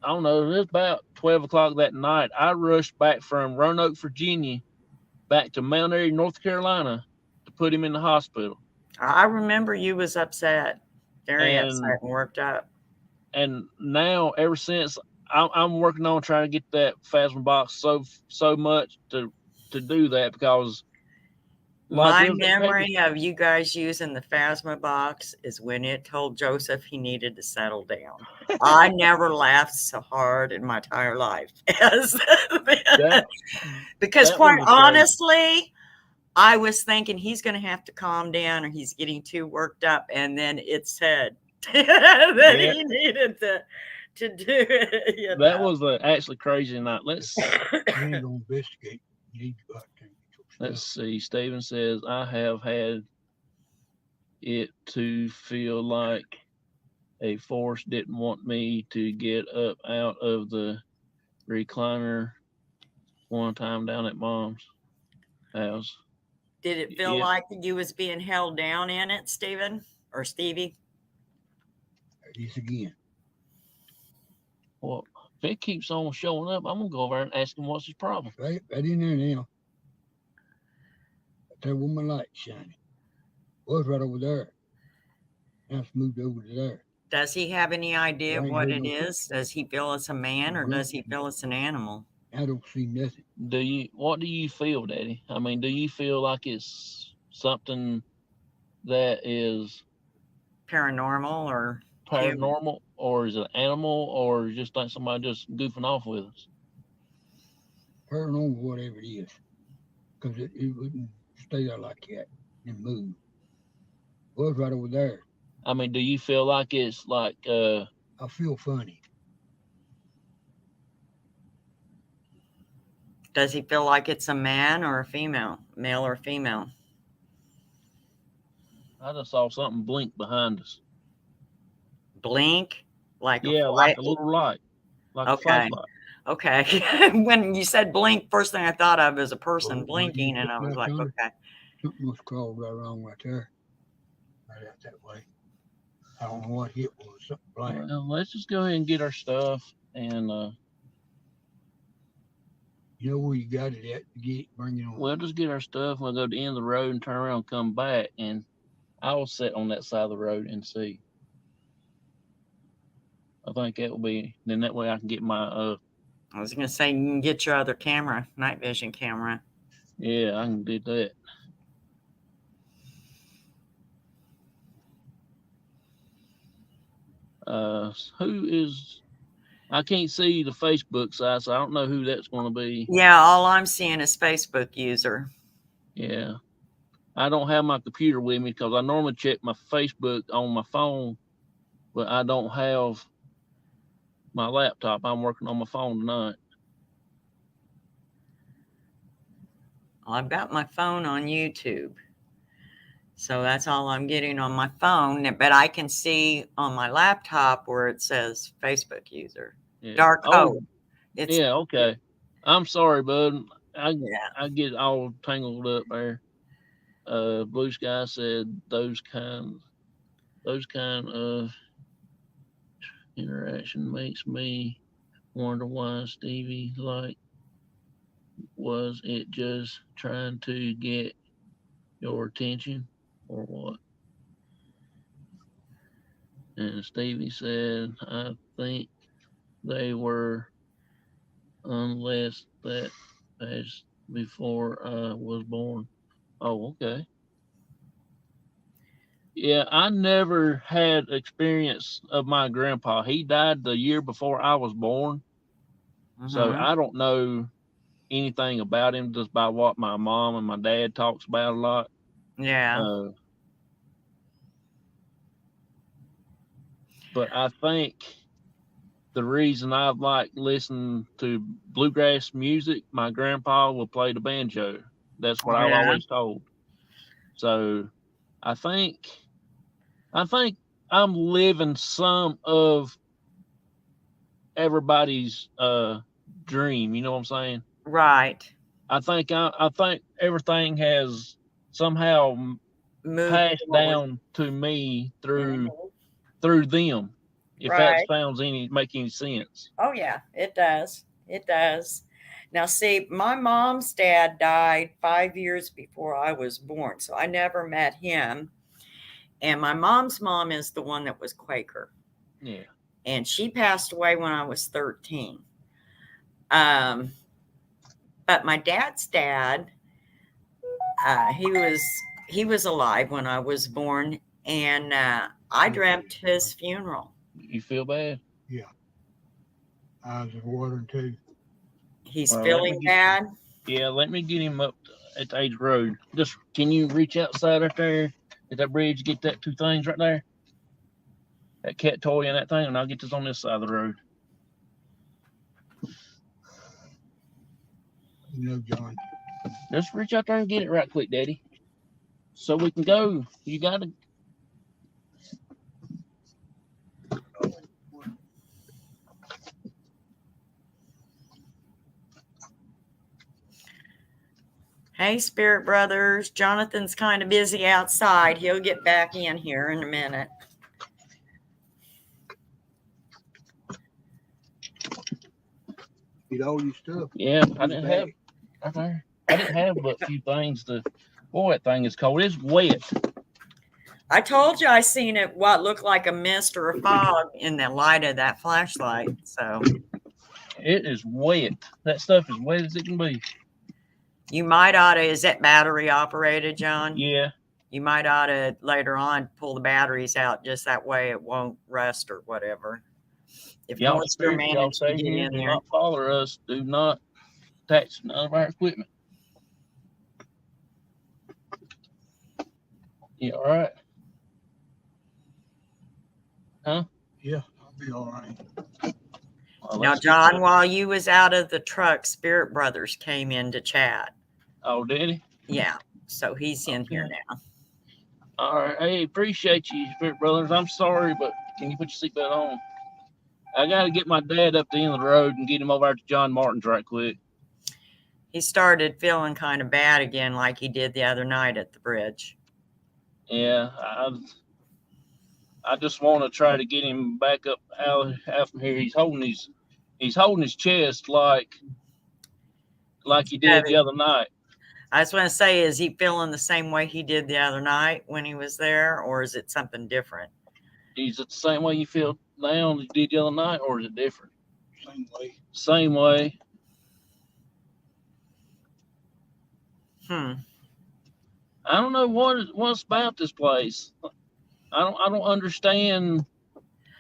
I don't know, it was about 12 o'clock that night. I rushed back from Roanoke, Virginia, back to Mount Airy, North Carolina, to put him in the hospital. I remember you was upset, very upset and worked up. And now, ever since, I'm working on trying to get that Phasma Box so much to do that, because My there's that memory of you guys using the Phasma box is when it told Joseph he needed to settle down. I never laughed so hard in my entire life as that because, that quite was crazy. honestly, I was thinking he's going to have to calm down or he's getting too worked up. And then it said that Yeah. he needed to do it. You That know. was actually crazy night. Let's You ain't gonna investigate. You need to go out there and get your let's stuff. see. Steven says I have had it to feel like a force didn't want me to get up out of the recliner one time down at mom's house. Did it feel Yeah. like you was being held down in it, Stephen or Stevie? This again. Well, if it keeps on showing up, I'm gonna go over there and ask him what's his problem. Right in there now. Right there where my light's shining. Was right over there. Now it's moved over to there. Does he have any idea I ain't what heard it no is? Does he feel it's a man or does he feel it's an animal? I don't see nothing. What do you feel, Daddy? I mean, do you feel like it's something that is Paranormal or human? paranormal, or is it an animal, or just like somebody just goofing off with us? Paranormal, whatever it is. Because it wouldn't stay there like that and move. Was right over there. I mean, do you feel like it's like I feel funny. Does he feel like it's a man or a female, male or female? I just saw something blink behind us? Blink like Yeah, a like a little light, like a Okay. flashlight. Okay. When you said blink, first thing I thought of is a person Well, blinking, and I was like, Yonder, okay. something must crawled right along right there. Right out that way. I don't know what hit was. Something black. Well, let's just go ahead and get our stuff and You know where you got it at? Bring it on. we'll just get our stuff. We'll go to the end of the road and turn around and come back, and I will sit on that side of the road and see. I think that will be, then that way I can get my I was gonna say you can get your other camera, night vision camera. yeah, I can do that. Who is, I can't see the Facebook side, so I don't know who that's going to be. Yeah, all I'm seeing is Facebook user. Yeah, I don't have my computer with me because I normally check my Facebook on my phone, but I don't have my laptop. I'm working on my phone tonight. I've got my phone on YouTube. So that's all I'm getting on my phone, but I can see on my laptop where it says Facebook user. Yeah. Dark code. It's Yeah, okay. I'm sorry, bud. I yeah. get all tangled up there. Blue Sky said those kind of interaction makes me wonder why Stevie was it just trying to get your attention or what? And Stevie said, I think they were, unless that passed before I was born. Oh, okay. Yeah, I never had experience of my grandpa. He died the year before I was born. So I don't know anything about him just by what my mom and my dad talks about a lot. Yeah. But I think the reason I like listening to bluegrass music, my grandpa will play the banjo. That's what I've always told. So I think I'm living some of everybody's dream. You know what I'm saying? Right. I think everything has somehow passed down to me through them. If that sounds make any sense. Oh yeah, it does. It does. Now see, my mom's dad died 5 years before I was born, so I never met him. And my mom's mom is the one that was Quaker. Yeah. And she passed away when I was 13. But my dad's dad, He was alive when I was born, and I dreamt his funeral. You feel bad? Yeah. Eyes are watering too. He's Well, feeling bad. Yeah, let me get him up at the Age Road. Just can you reach outside right there at that bridge, get that two things right there? That cat toy and that thing, and I'll get this on this side of the road. You know, John. Just reach out there and get it right quick, Daddy. So we can go. You gotta. Hey, Spirit Brothers. Jonathan's kind of busy outside. He'll get back in here in a minute. Get all your stuff. Yeah, I didn't have. Right there. I didn't have but a few things to. Boy, that thing is cold. It's wet. I told you I seen it, what looked like a mist or a fog in the light of that flashlight. So it is wet. That stuff is wet as it can be. You might ought to, is that battery operated, John? Yeah. You might ought to later on pull the batteries out just that way it won't rust or whatever. If y'all moisture managed to get in do there. not follow us. Do not touch none of our equipment. You all right? Huh? Yeah, I'll be all right. Well, Now, John, while you was out of the truck, Spirit Brothers came in to chat. Oh, did he? Yeah, so he's in here now. All right. Hey, appreciate you, Spirit Brothers. I'm sorry, but can you put your seatbelt on? I got to get my dad up the end of the road and get him over to John Martin's right quick. He started feeling kind of bad again like he did the other night at the bridge. Yeah, I just want to try to get him back up out from here. He's holding his chest like he did the other night. I just want to say, is he feeling the same way he did the other night when he was there, or is it something different? Is it the same way you feel now as you did the other night, or is it different? Same way. Same way. I don't know what's about this place. I don't understand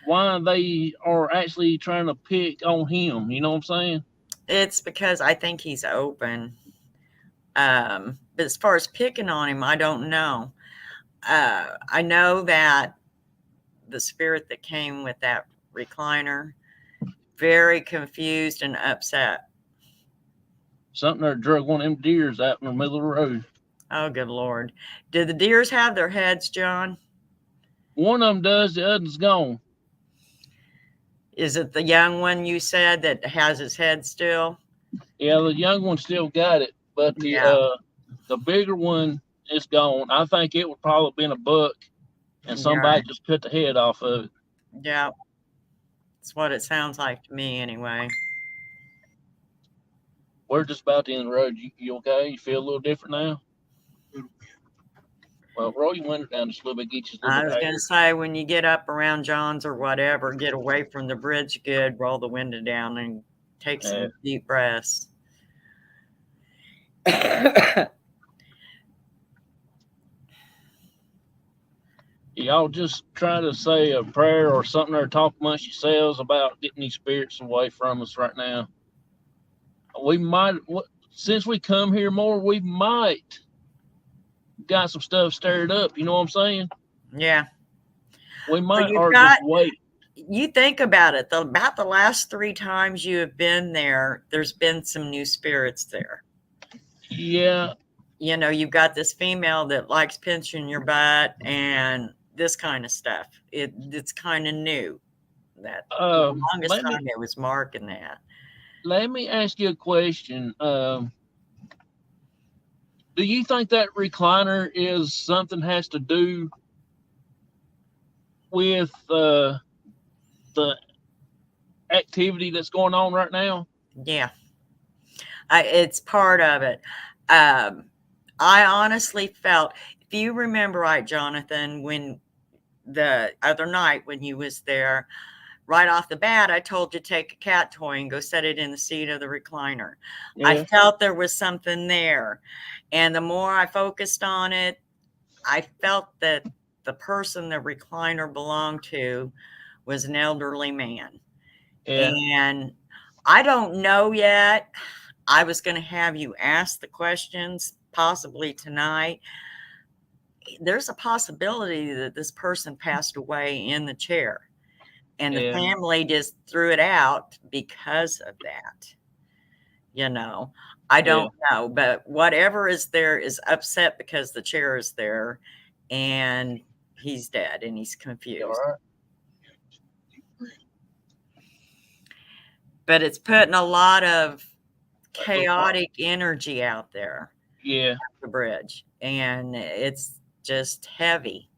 why they are actually trying to pick on him. You know what I'm saying? It's because I think he's open. But as far as picking on him, I don't know. I know that the spirit that came with that recliner, very confused and upset. Something that drug one of them deers out in the middle of the road. Oh, good Lord. Did the deers have their heads, John? One of them does, the other's gone. Is it the young one you said that has his head still? Yeah, the young one still got it, but the bigger one is gone. I think it would probably been a buck, and somebody just cut the head off of it. Yeah, that's what it sounds like to me, anyway. We're just about to end the road. You okay? You feel a little different now? Well, roll your window down just a little bit, get you a little bit. I was going to say, when you get up around John's or whatever, get away from the bridge good, roll the window down and take some deep breaths. Y'all just try to say a prayer or something or talk amongst yourselves about getting these spirits away from us right now. We might, since we come here more, we might got some stuff stirred up. You know what I'm saying? Yeah. We might just wait. You think about it. About the last 3 times you have been there, there's been some new spirits there. Yeah. You know, you've got this female that likes pinching your butt and this kind of stuff. It's kind of new. That the longest time it was marking that. Let me ask you a question. Do you think that recliner is something has to do with the activity that's going on right now? Yeah, it's part of it. I honestly felt, if you remember right, Jonathan, when the other night when you was there, right off the bat, I told you take a cat toy and go set it in the seat of the recliner. I Yeah. felt there was something there. And the more I focused on it, I felt that the person the recliner belonged to was an elderly man. Yeah. And I don't know yet. I was going to have you ask the questions possibly tonight. There's a possibility that this person passed away in the chair, and the Yeah. family just threw it out because of that. You know, I don't know, but whatever is there is upset because the chair is there and he's dead and he's You all confused. right? But it's putting a lot of chaotic energy out there, Yeah. the bridge, and it's just heavy.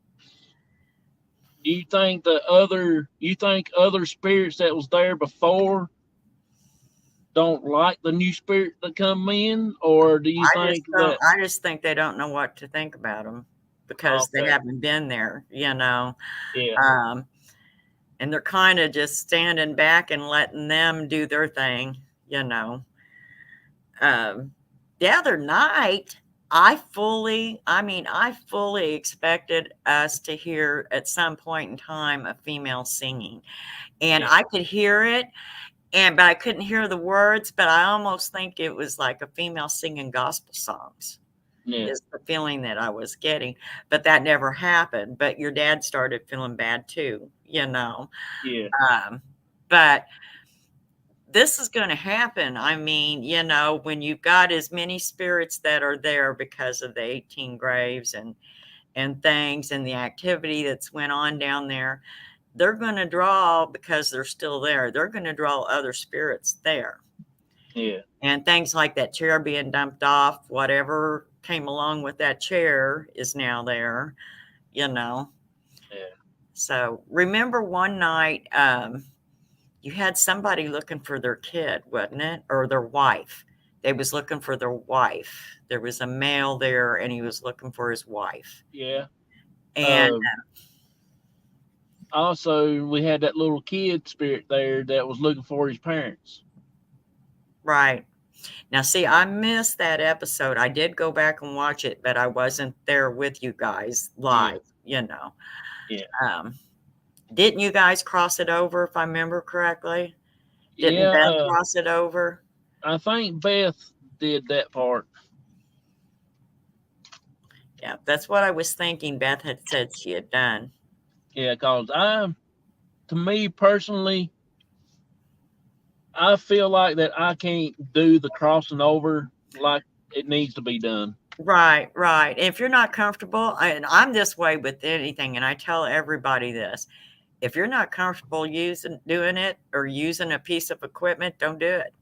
Do you think other spirits that was there before don't like the new spirit that come in, or do you think that? I just think they don't know what to think about them because they Okay. haven't been there, you know. Yeah. And they're kind of just standing back and letting them do their thing, you know. The other night, I fully expected us to hear at some point in time a female singing, and Yeah. I could hear it, but I couldn't hear the words, but I almost think it was like a female singing gospel songs. Yeah. Is the feeling that I was getting, but that never happened. But your dad started feeling bad too, you know. Yeah. But this is going to happen. I mean, you know, when you've got as many spirits that are there because of the 18 graves and things and the activity that's went on down there, they're going to draw, because they're still there, they're going to draw other spirits there. Yeah. And things like that chair being dumped off, whatever came along with that chair is now there, you know. Yeah. So remember one night, you had somebody looking for their kid, wasn't it? Or their wife. They was looking for their wife. There was a male there and he was looking for his wife. Yeah. And Also, we had that little kid spirit there that was looking for his parents. right. Now, see, I missed that episode. I did go back and watch it, but I wasn't there with you guys live, you know. Yeah. Didn't you guys cross it over, if I remember correctly? Didn't Yeah. Beth cross it over? I think Beth did that part. Yeah, that's what I was thinking Beth had said she had done. Yeah, because to me personally, I feel like that I can't do the crossing over like it needs to be done. Right, right. If you're not comfortable, and I'm this way with anything, and I tell everybody this, if you're not comfortable doing it or using a piece of equipment, don't do it.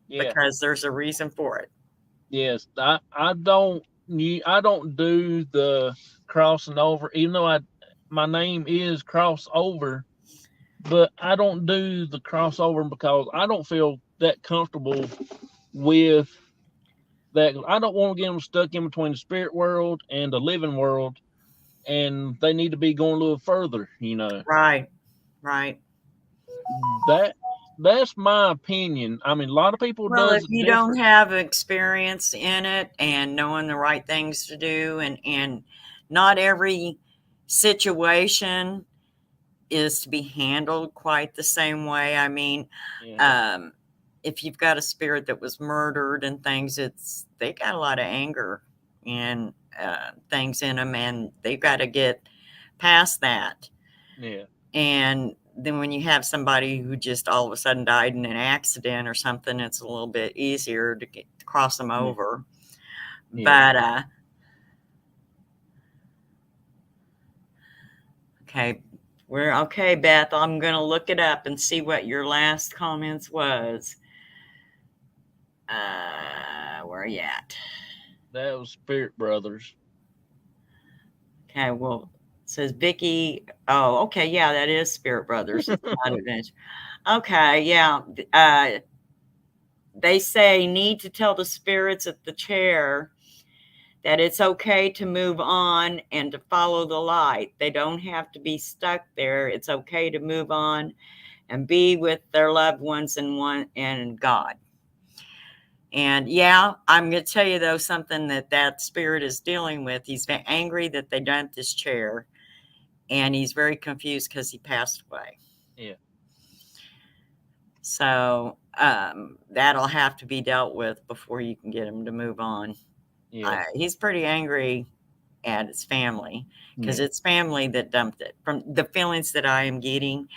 Yeah. Because there's a reason for it. Yes, I don't do the crossing over, even though my name is crossover, but I don't do the crossover because I don't feel that comfortable with that. I don't want to get them stuck in between the spirit world and the living world, and they need to be going a little further, you know. Right, right. That's my opinion. I mean, a lot of people Well, does if you different. don't have experience in it and knowing the right things to do, and not every situation is to be handled quite the same way. I mean, Yeah. if you've got a spirit that was murdered and things, they got a lot of anger and things in them, and they've got to get past that. Yeah. And then when you have somebody who just all of a sudden died in an accident or something, it's a little bit easier to cross them over. Yeah. But okay, we're okay, Beth. I'm going to look it up and see what your last comments was. Where are you at? That was Spirit Brothers. Okay, well, it says Vicky. Oh, okay, yeah, that is Spirit Brothers. It's not Adventure. Okay, yeah. They say need to tell the spirits at the chair that it's okay to move on and to follow the light. They don't have to be stuck there. It's okay to move on and be with their loved ones and God. And yeah, I'm going to tell you though, something that spirit is dealing with. He's angry that they dumped his chair, and he's very confused because he passed away. Yeah. So that'll have to be dealt with before you can get him to move on. Yeah. He's pretty angry at his family because Yeah. it's family that dumped it. From the feelings that I am getting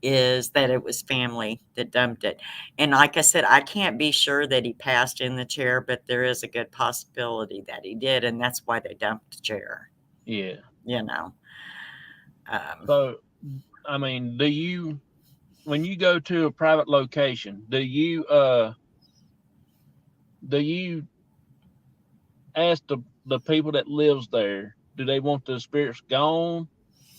is that it was family that dumped it. And like I said, I can't be sure that he passed in the chair, but there is a good possibility that he did, and that's why they dumped the chair. Yeah. You know. So, I mean, when you go to a private location, do you ask the people that lives there, do they want the spirits gone?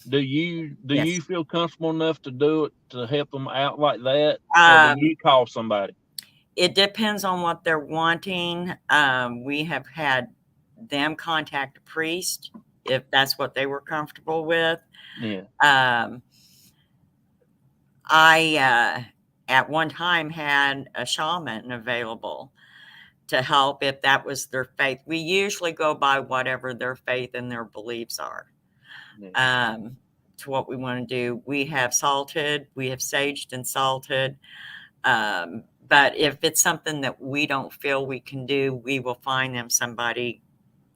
Do you Yes. feel comfortable enough to do it to help them out like that, or do you call somebody? It depends on what they're wanting. We have had them contact a priest if that's what they were comfortable with. Yeah. I at one time had a shaman available to help if that was their faith. We usually go by whatever their faith and their beliefs are. Yeah. To what we want to do. We have salted, we have saged and salted. But if it's something that we don't feel we can do, we will find them somebody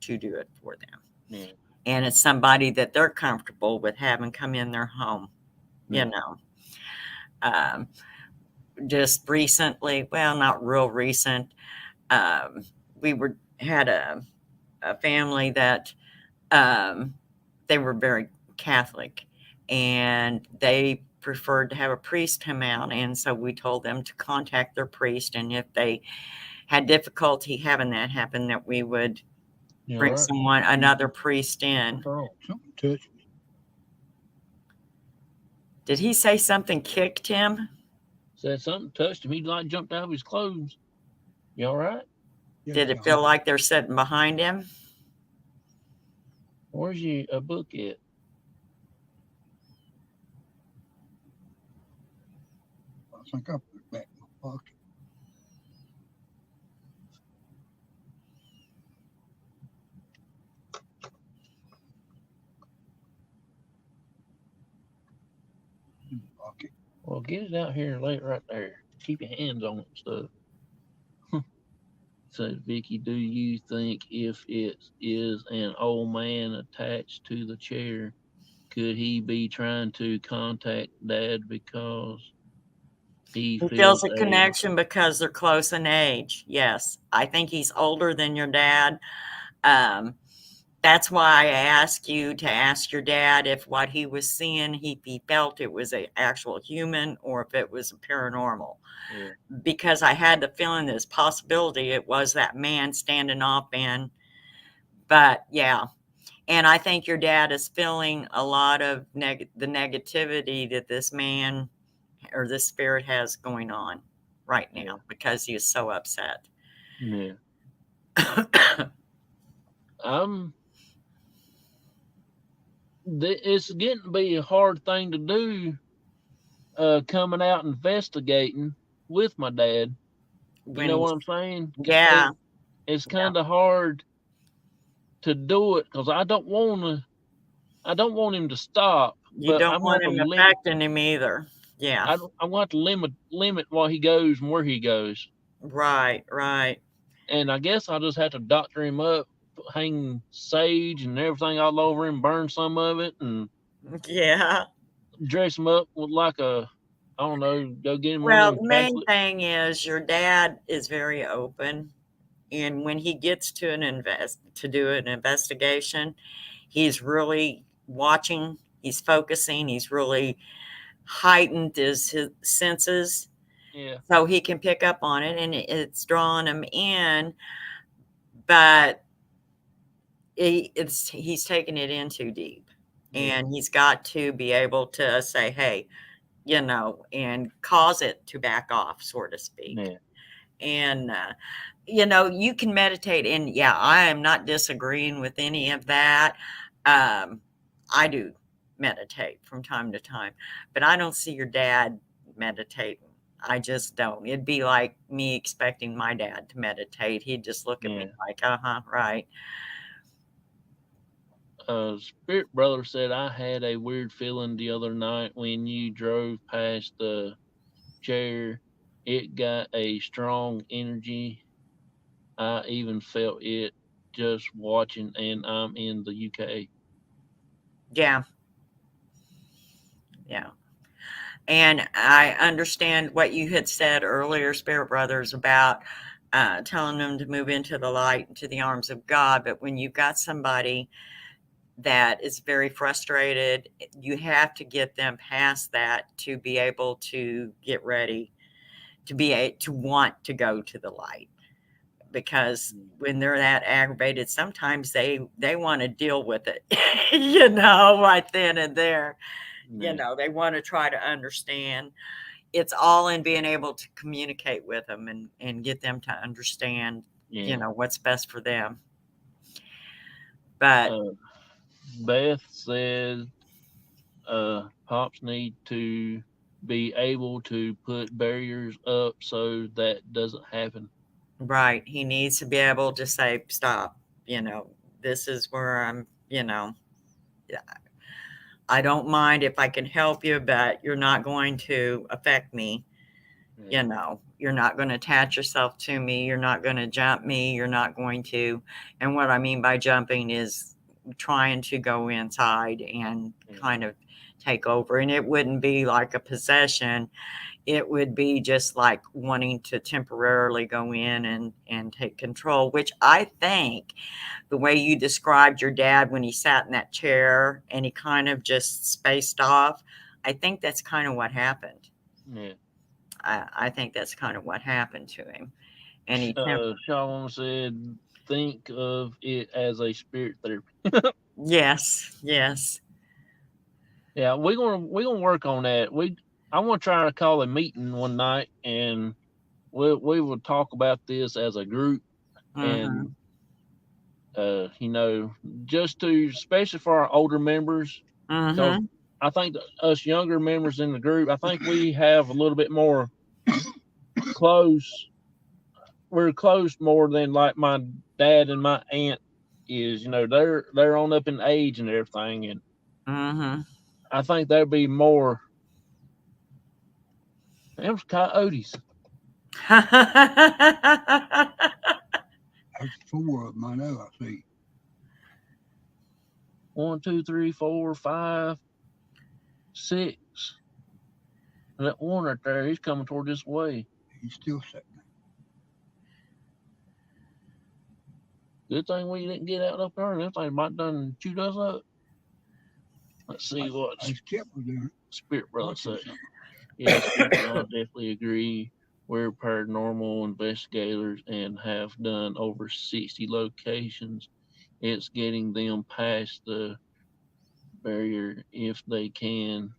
to do it for them. Yeah. And it's somebody that they're comfortable with having come in their home, Yeah. you know. Just recently, well, not real recent, we had a family that they were very Catholic, and they preferred to have a priest come out. And so we told them to contact their priest, and if they had difficulty having that happen, that we would bring another priest in. Something touched me. Did he say something kicked him? Said something touched him. He like jumped out of his clothes. You all right? Yeah, Did it feel like they're sitting behind him? Where's your a book at? I think I put it back in my pocket. In my pocket. Well, get it out here and lay it right there. Keep your hands on it and stuff. So, Vicky, do you think if it is an old man attached to the chair, could he be trying to contact Dad because he feels a age? connection because they're close in age? Yes. I think he's older than your dad. That's why I asked you to ask your dad if what he was seeing, he felt it was an actual human or if it was a paranormal. Yeah. Because I had the feeling there's possibility it was that man standing off in. But yeah. And I think your dad is feeling a lot of the negativity that this man or this spirit has going on right now because he is so upset. Yeah. It's getting to be a hard thing to do, coming out investigating with my dad. You know what I'm saying? Yeah. It's kind of hard to do it because I don't want him to stop. You don't want him affecting him either. Yeah. I want to limit what he goes and where he goes. Right, right. And I guess I'll just have to doctor him up, hang sage and everything all over him, burn some of it, and dress him up with like a, I don't know, go get him. Well, the main thing is your dad is very open, and when he gets to do an investigation, he's really watching, he's focusing, he's really heightened his senses. Yeah. So he can pick up on it, and it's drawing him in, but he's taking it in too deep. Yeah. And he's got to be able to say, hey, and cause it to back off, so to speak. Yeah. And, you can meditate. And yeah, I am not disagreeing with any of that. I do meditate from time to time, but I don't see your dad meditating. I just don't. It'd be like me expecting my dad to meditate. He'd just look at me like, right. Spirit Brother said, I had a weird feeling the other night when you drove past the chair. It got a strong energy. I even felt it just watching, and I'm in the UK. Yeah. Yeah. And I understand what you had said earlier, Spirit Brothers, about telling them to move into the light, into the arms of God. But when you've got somebody that is very frustrated, you have to get them past that to be able to get ready to want to go to the light. Because when they're that aggravated, sometimes they want to deal with it, right then and there. They want to try to understand. It's all in being able to communicate with them and get them to understand, what's best for them. But Beth says Pops need to be able to put barriers up so that doesn't happen. Right. He needs to be able to say, stop, this is where I'm, I don't mind if I can help you, but you're not going to affect me. You're not going to attach yourself to me. You're not going to jump me. You're not going to. And what I mean by jumping is trying to go inside and kind of take over. And it wouldn't be like a possession. It would be just like wanting to temporarily go in and take control, which I think the way you described your dad when he sat in that chair and he kind of just spaced off, I think that's kind of what happened. Yeah. I think that's kind of what happened to him. And he Shalom said, think of it as a spirit therapy. Yes. Yeah, we're gonna work on that. I want to try to call a meeting one night, and we will talk about this as a group, and just to, especially for our older members, because I think us younger members in the group, I think we have a little bit more close. We're close more than like my dad and my aunt is. They're on up in age and everything, and I think there'd be more. There's coyotes. There's 4 of them I know. I see 1, 2, 3, 4, 5, 6. And that one right there, he's coming toward this way. He's still sitting there. Good thing we didn't get out up there. That thing might done chewed us up. Let's see what Spirit Brother said. Yes, I definitely agree. We're paranormal investigators and have done over 60 locations. It's getting them past the barrier if they can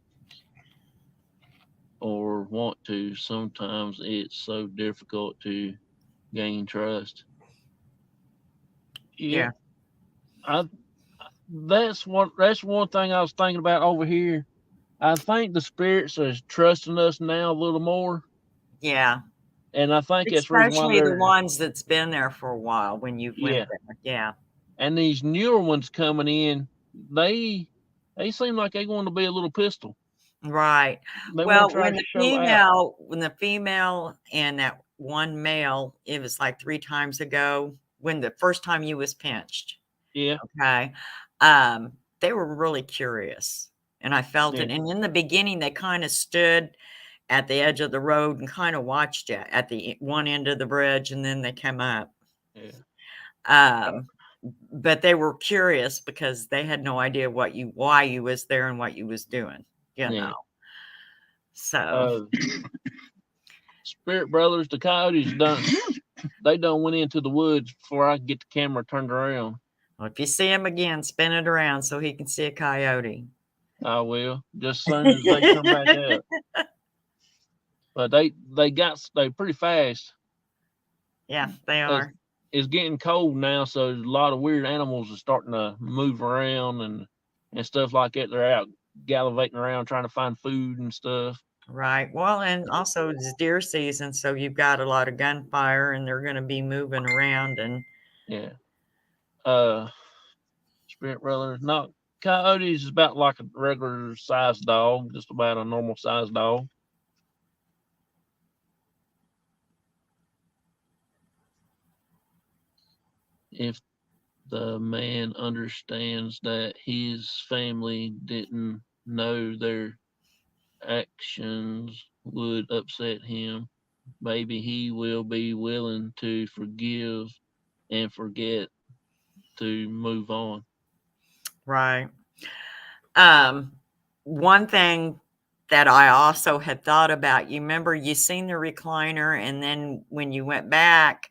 or want to. Sometimes it's so difficult to gain trust. Yeah. That's one thing I was thinking about over here. I think the spirits are trusting us now a little more. Yeah. And I think especially the ones that's been there for a while when you went there. Yeah. And these newer ones coming in, they seem like they're going to be a little pistol. Right. Well, when the female and that one male, it was like 3 times ago when the first time you was pinched. Yeah. Okay. They were really curious. And I felt it. And in the beginning, they kind of stood at the edge of the road and kind of watched you at the one end of the bridge, and then they came up. Yeah. But they were curious because they had no idea why you was there and what you was doing, So Spirit Brothers, the coyotes they done went into the woods before I could get the camera turned around. Well, if you see him again, spin it around so he can see a coyote. I will, just as soon as they come back up. But they pretty fast. Yeah, they are. It's getting cold now, so a lot of weird animals are starting to move around and stuff like that. They're out gallivanting around trying to find food and stuff. Right. Well, and also it's deer season, so you've got a lot of gunfire, and they're going to be moving around. And Yeah. Spirit brother. No, coyotes is about like a regular sized dog, just about a normal sized dog. If the man understands that his family didn't know their actions would upset him, maybe he will be willing to forgive and forget to move on. right. One thing that I also had thought about, you remember you seen the recliner, and then when you went back,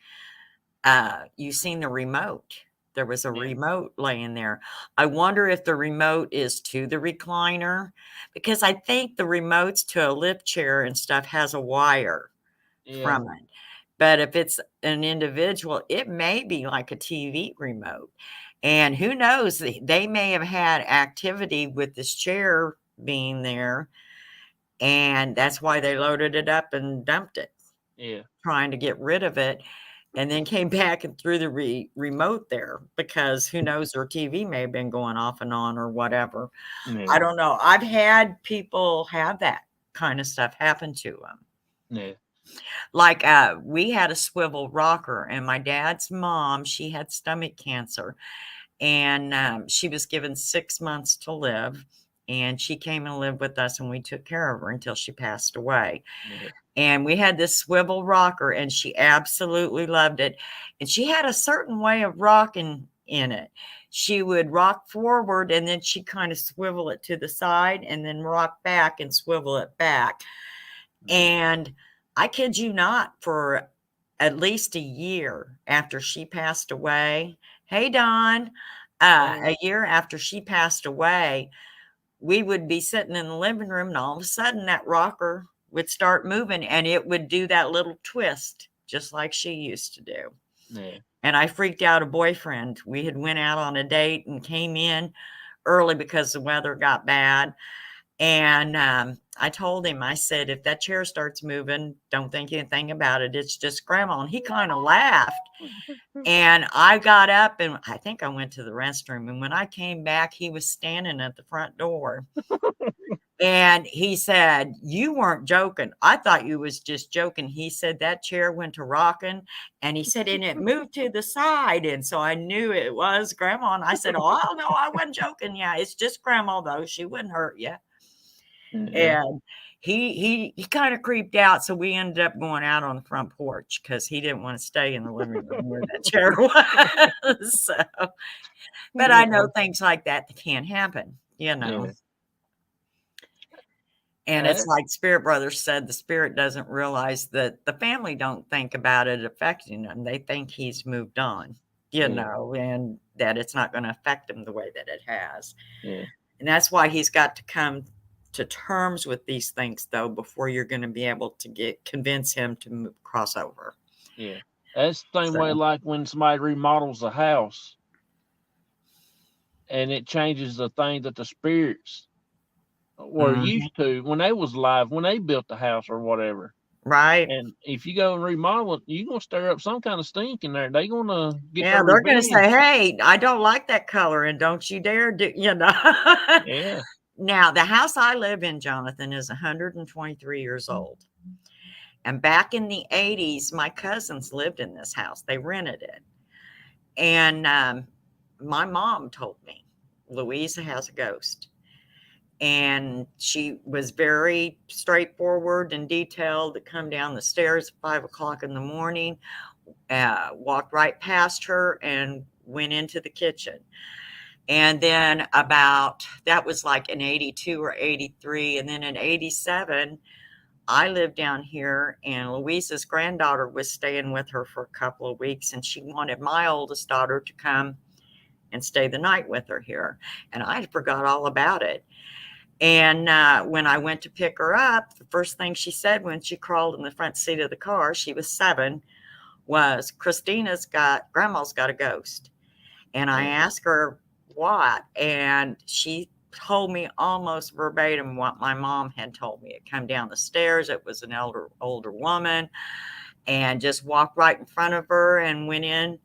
you seen the remote. There was a Yeah. remote laying there. I wonder if the remote is to the recliner, because I think the remotes to a lift chair and stuff has a wire Yeah. from it. But if it's an individual, it may be like a TV remote. And who knows, they may have had activity with this chair being there. And that's why they loaded it up and dumped it, Yeah. trying to get rid of it. And then came back and threw the remote there, because who knows, their TV may have been going off and on or whatever. Yeah. I don't know. I've had people have that kind of stuff happen to them. Yeah. Like, we had a swivel rocker, and my dad's mom, she had stomach cancer, and she was given 6 months to live. And she came and lived with us, and we took care of her until she passed away. Yeah. And we had this swivel rocker, and she absolutely loved it. And she had a certain way of rocking in it. She would rock forward, and then she'd kind of swivel it to the side, and then rock back and swivel it back. And I kid you not, for at least a year after she passed away, hey, Don, a year after she passed away, we would be sitting in the living room, and all of a sudden that rocker would start moving, and it would do that little twist just like she used to do. Yeah. And I freaked out a boyfriend. We had went out on a date and came in early because the weather got bad. And I told him, I said, if that chair starts moving, don't think anything about it. It's just grandma. And he kind of laughed. And I got up, and I think I went to the restroom. And when I came back, he was standing at the front door. And he said, you weren't joking. I thought you was just joking. He said that chair went to rocking, and he said, and it moved to the side. And so I knew it was grandma. And I said, oh, no, I wasn't joking. Yeah, it's just grandma, though. She wouldn't hurt you. Yeah. And he kind of creeped out. So we ended up going out on the front porch, because he didn't want to stay in the living room where that chair was. So, but I know things like that can happen, you know. Yeah. And it's like Spirit Brothers said, the spirit doesn't realize that the family don't think about it affecting them. They think he's moved on, you know, and that it's not going to affect him the way that it has. Yeah. And that's why he's got to come to terms with these things, though, before you're going to be able to convince him to cross over. Yeah. That's the same way like when somebody remodels a house and it changes the thing that the spirits were used to when they was alive, when they built the house or whatever. Right. And if you go and remodel it, you're going to stir up some kind of stink in there. They're going to get Yeah, they're going to say, hey, I don't like that color, and don't you dare do, you know. Yeah. Now, the house I live in, Jonathan, is 123 years old. And back in the 80s, my cousins lived in this house. They rented it. And my mom told me, Louisa has a ghost. And she was very straightforward and detailed to come down the stairs at 5 o'clock in the morning, walked right past her and went into the kitchen. And then that was like in 82 or 83. And then in 87, I lived down here, and Louisa's granddaughter was staying with her for a couple of weeks, and she wanted my oldest daughter to come and stay the night with her here. And I forgot all about it. And when I went to pick her up, the first thing she said when she crawled in the front seat of the car, she was 7, was, grandma's got a ghost. And I asked her what, and she told me almost verbatim what my mom had told me. It come down the stairs. It was an older woman, and just walked right in front of her and went in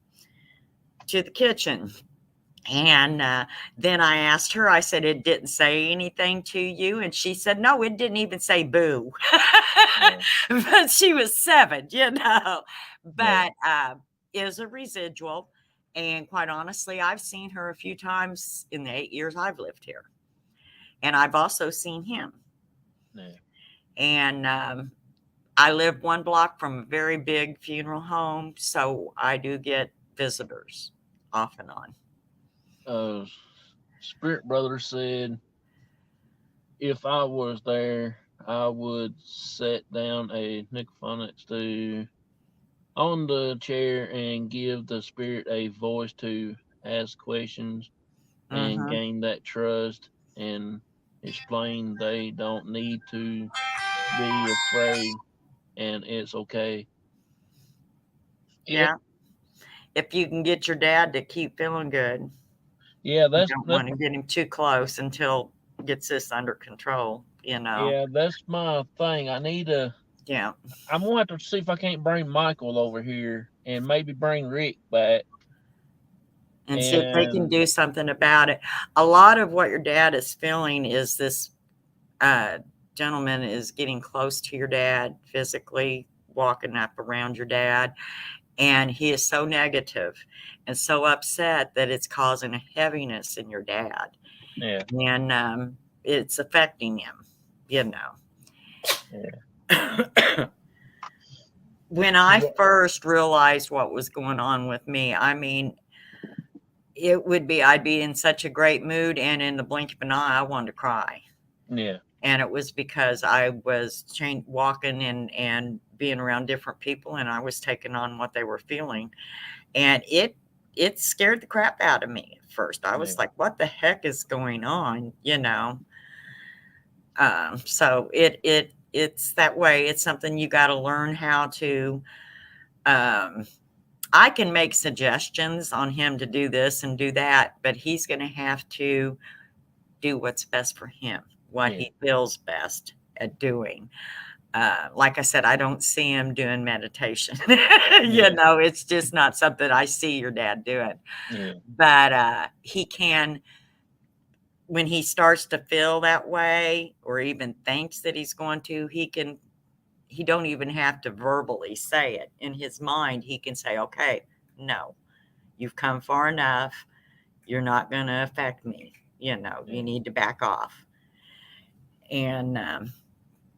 to the kitchen. And then I asked her, I said, it didn't say anything to you? And she said, no, it didn't even say boo. Yeah. But she was 7, you know. Yeah. But it was a residual. And quite honestly, I've seen her a few times in the 8 years I've lived here. And I've also seen him. Yeah. And I live 1 block from a very big funeral home. So I do get visitors off and on. Spirit Brother said, if I was there, I would set down a necrophonic stew on the chair and give the spirit a voice to ask questions and Mhm. gain that trust and explain they don't need to be afraid and it's okay. Yeah. If you can get your dad to keep feeling good, Yeah, you that's don't want to get him too close until he gets this under control, you know. yeah, that's my thing. Yeah. I'm gonna have to see if I can't bring Michael over here and maybe bring Rick back. And see if they can And do something about it. A lot of what your dad is feeling is this gentleman is getting close to your dad physically, walking up around your dad. And he is so negative and so upset that it's causing a heaviness in your dad. yeah, And it's affecting him, you know. yeah. When I first realized what was going on with me, I mean, I'd be in such a great mood, and in the blink of an eye, I wanted to cry. Yeah. And it was because I was walking and being around different people, and I was taking on what they were feeling. And it scared the crap out of me at first. I was like, what the heck is going on? You know? So it's that way. It's something you got to learn how to, I can make suggestions on him to do this and do that, but he's going to have to do what's best for him, what he feels best at doing. Like I said, I don't see him doing meditation. You know, it's just not something I see your dad doing. Yeah. But he can, when he starts to feel that way or even thinks that he's going to, he don't even have to verbally say it. In his mind, he can say, okay, no, you've come far enough. You're not going to affect me. You know, you need to back off. And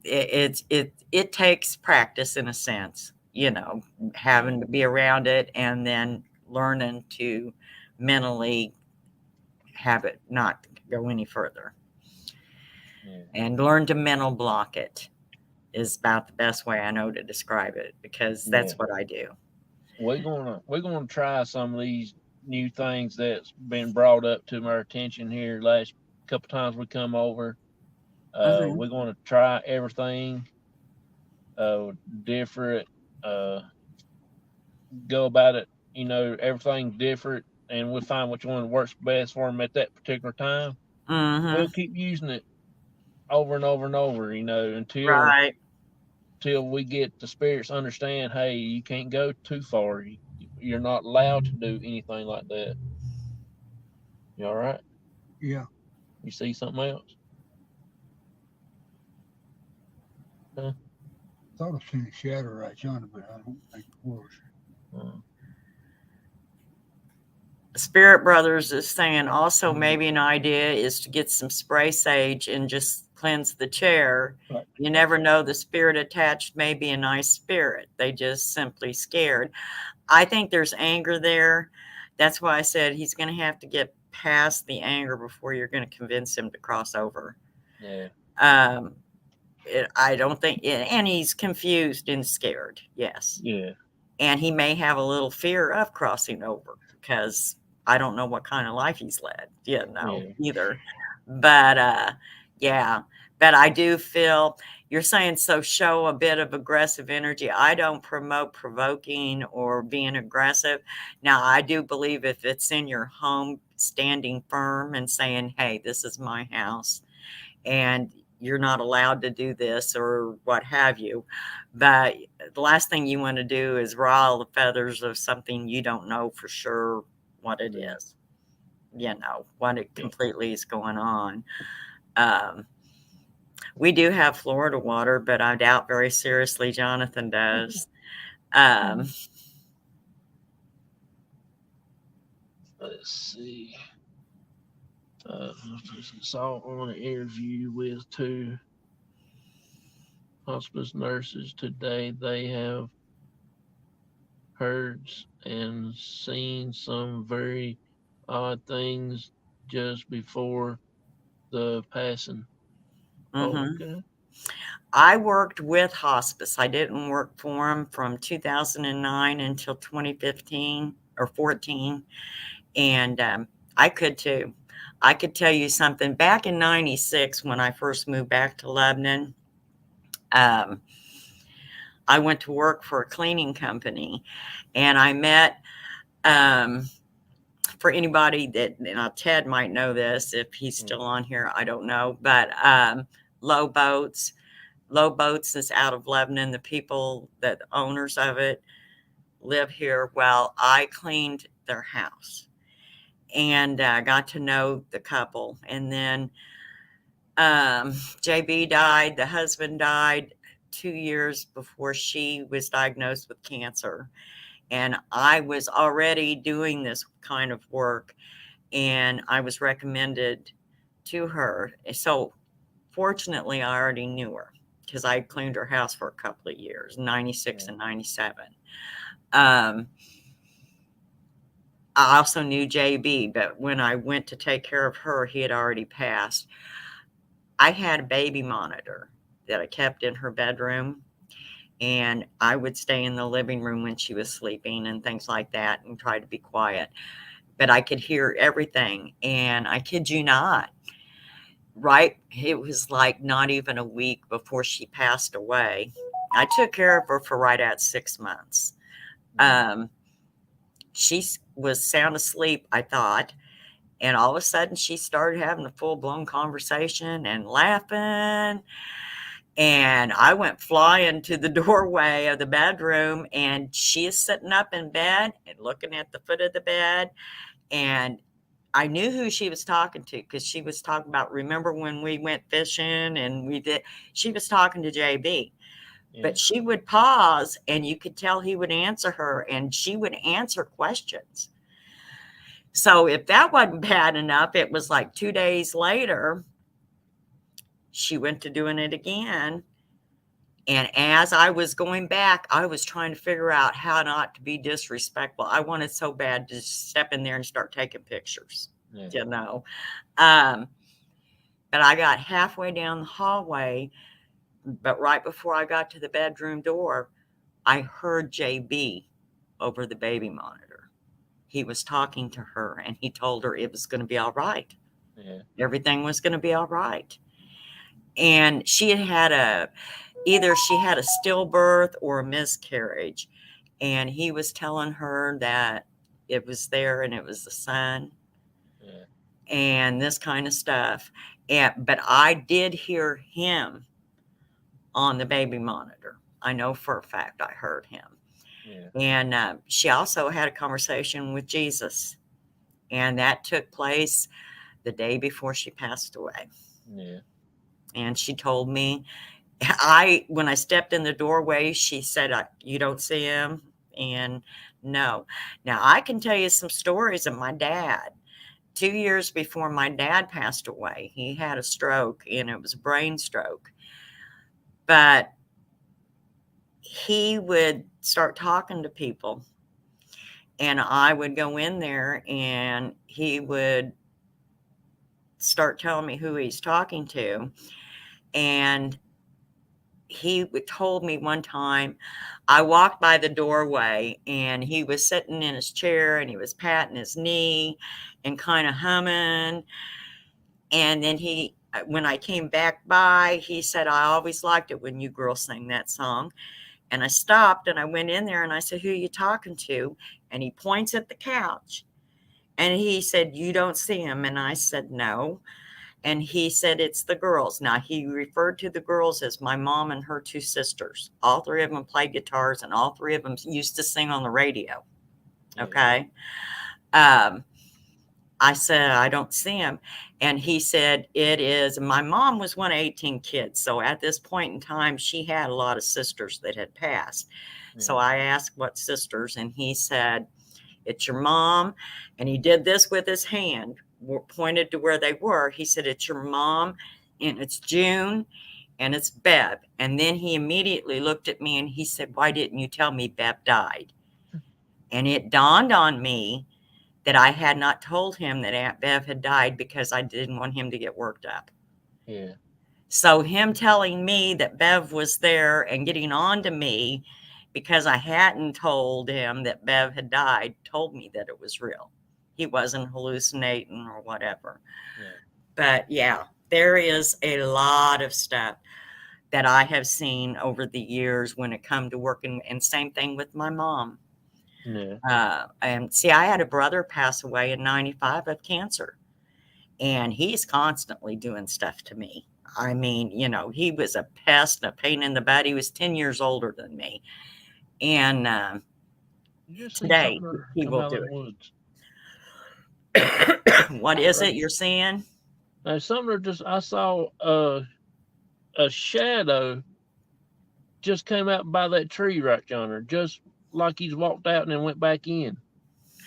it takes practice in a sense, you know, having to be around it and then learning to mentally have it not go any further. And learn to mental block it is about the best way I know to describe it, because that's what I do. We're gonna try some of these new things that's been brought up to our attention here last couple times we come over. We're gonna try everything different, go about it, you know, everything different, and we'll find which one works best for them at that particular time. We'll keep using it over and over and over, you know, until we get the spirits understand, hey, you can't go too far. You're not allowed to do anything like that. You all right? Yeah. You see something else? Huh? Thought I seen a shadow right yonder, but I don't think it was. Spirit Brothers is saying also maybe an idea is to get some spray sage and just cleanse the chair. Right. You never know, the spirit attached may be a nice spirit. They just simply scared. I think there's anger there. That's why I said he's going to have to get past the anger before you're going to convince him to cross over. Yeah. I don't think, and he's confused and scared. Yes. Yeah. And he may have a little fear of crossing over because I don't know what kind of life he's led, you know, either. But yeah, but I do feel you're saying, so show a bit of aggressive energy. I don't promote provoking or being aggressive. Now, I do believe if it's in your home, standing firm and saying, hey, this is my house and you're not allowed to do this or what have you. But the last thing you want to do is rile the feathers of something you don't know for sure what it is, what it completely is going on. We do have Florida water, but I doubt very seriously Jonathan does. Let's see. Saw on an interview with 2 hospice nurses today. They have heard and seen some very odd things just before the passing. Okay. I worked with hospice. I didn't work for them from 2009 until 2015 or 14. And I could too. I could tell you something. Back in 96, when I first moved back to Lebanon, I went to work for a cleaning company, and I met, for anybody that, Ted might know this if he's still on here, I don't know, but Low Boats is out of Lebanon. The people, the owners of it, live here. Well, I cleaned their house and got to know the couple. And then JB died. The husband died 2 years before she was diagnosed with cancer. And I was already doing this kind of work, and I was recommended to her. So fortunately, I already knew her because I cleaned her house for a couple of years, 96 and 97. I also knew JB, but when I went to take care of her, he had already passed. I had a baby monitor that I kept in her bedroom, and I would stay in the living room when she was sleeping and things like that and try to be quiet. But I could hear everything, and I kid you not, right? It was like not even a week before she passed away. I took care of her for right at 6 months. She was sound asleep, I thought. And all of a sudden she started having a full-blown conversation and laughing. And I went flying to the doorway of the bedroom, and she is sitting up in bed and looking at the foot of the bed. And I knew who she was talking to because she was talking about, remember when we went fishing and she was talking to JB. Yeah. But she would pause, and you could tell he would answer her, and she would answer questions. So if that wasn't bad enough, it was like 2 days later, she went to doing it again. And as I was going back, I was trying to figure out how not to be disrespectful. I wanted so bad to step in there and start taking pictures, But I got halfway down the hallway, but right before I got to the bedroom door, I heard JB over the baby monitor. He was talking to her, and he told her it was going to be all right. Yeah. Everything was going to be all right. And she had either she had a stillbirth or a miscarriage. And he was telling her that it was there and it was the son. Yeah. And this kind of stuff. But I did hear him on the baby monitor. I know for a fact I heard him. Yeah. And she also had a conversation with Jesus. And that took place the day before she passed away. Yeah. And she told me, when I stepped in the doorway, she said, you don't see him? And no. Now, I can tell you some stories of my dad. 2 years before my dad passed away, he had a stroke, and it was a brain stroke. But he would start talking to people, and I would go in there, and he would start telling me who he's talking to. And he told me one time, I walked by the doorway, and he was sitting in his chair, and he was patting his knee and kind of humming. And then when I came back by, he said, I always liked it when you girls sang that song. And I stopped, and I went in there, and I said, who are you talking to? And he points at the couch. And he said, you don't see him. And I said, no. And he said, it's the girls. Now, he referred to the girls as my mom and her 2 sisters. All 3 of them played guitars, and all 3 of them used to sing on the radio. Okay. I said, I don't see him. And he said, it is. My mom was one of 18 kids. So at this point in time, she had a lot of sisters that had passed. Yeah. So I asked what sisters, and he said, it's your mom. And he did this with his hand, pointed to where they were. He said, it's your mom, and it's June, and it's Bev. And then he immediately looked at me and he said, why didn't you tell me Bev died? And it dawned on me that I had not told him that Aunt Bev had died because I didn't want him to get worked up. Yeah. So him telling me that Bev was there and getting on to me because I hadn't told him that Bev had died told me that it was real. He wasn't hallucinating or whatever. Yeah. But yeah, there is a lot of stuff that I have seen over the years when it come to working, and same thing with my mom. Yeah. And see, I had a brother pass away in 95 of cancer, and he's constantly doing stuff to me. I mean, you know, he was a pest and a pain in the butt. He was 10 years older than me. And today he will do it. What is it you're seeing? Something I saw a shadow just came out by that tree right yonder, just like he's walked out and then went back in.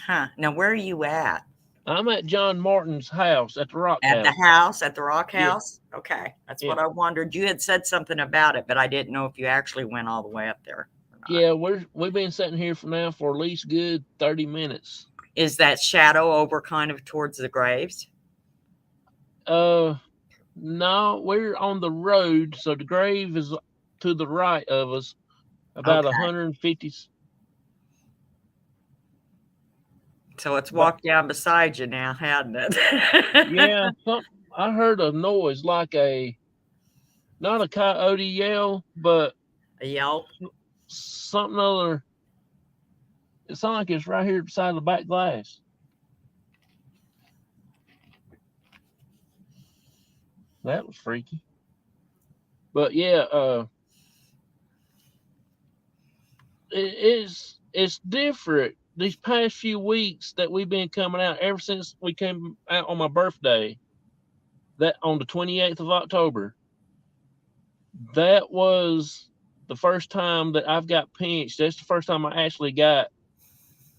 Huh. Now, where are you at? I'm at John Martin's house at the Rock House. At the house, at the Rock House? Yeah. Okay. That's what I wondered. You had said something about it, but I didn't know if you actually went all the way up there. Yeah, we've been sitting here for at least good 30 minutes. Is that shadow over kind of towards the graves? No, we're on the road, so the grave is to the right of us, about 150. So it's walked down beside you now, hadn't it? Yeah, I heard a noise like not a coyote yell, but a yelp. Something other. It sounds like it's right here beside the back glass. That was freaky. But yeah, it's different these past few weeks that we've been coming out ever since we came out on my birthday. That on the 28th of October. That was the first time that I've got pinched. That's the first time I actually got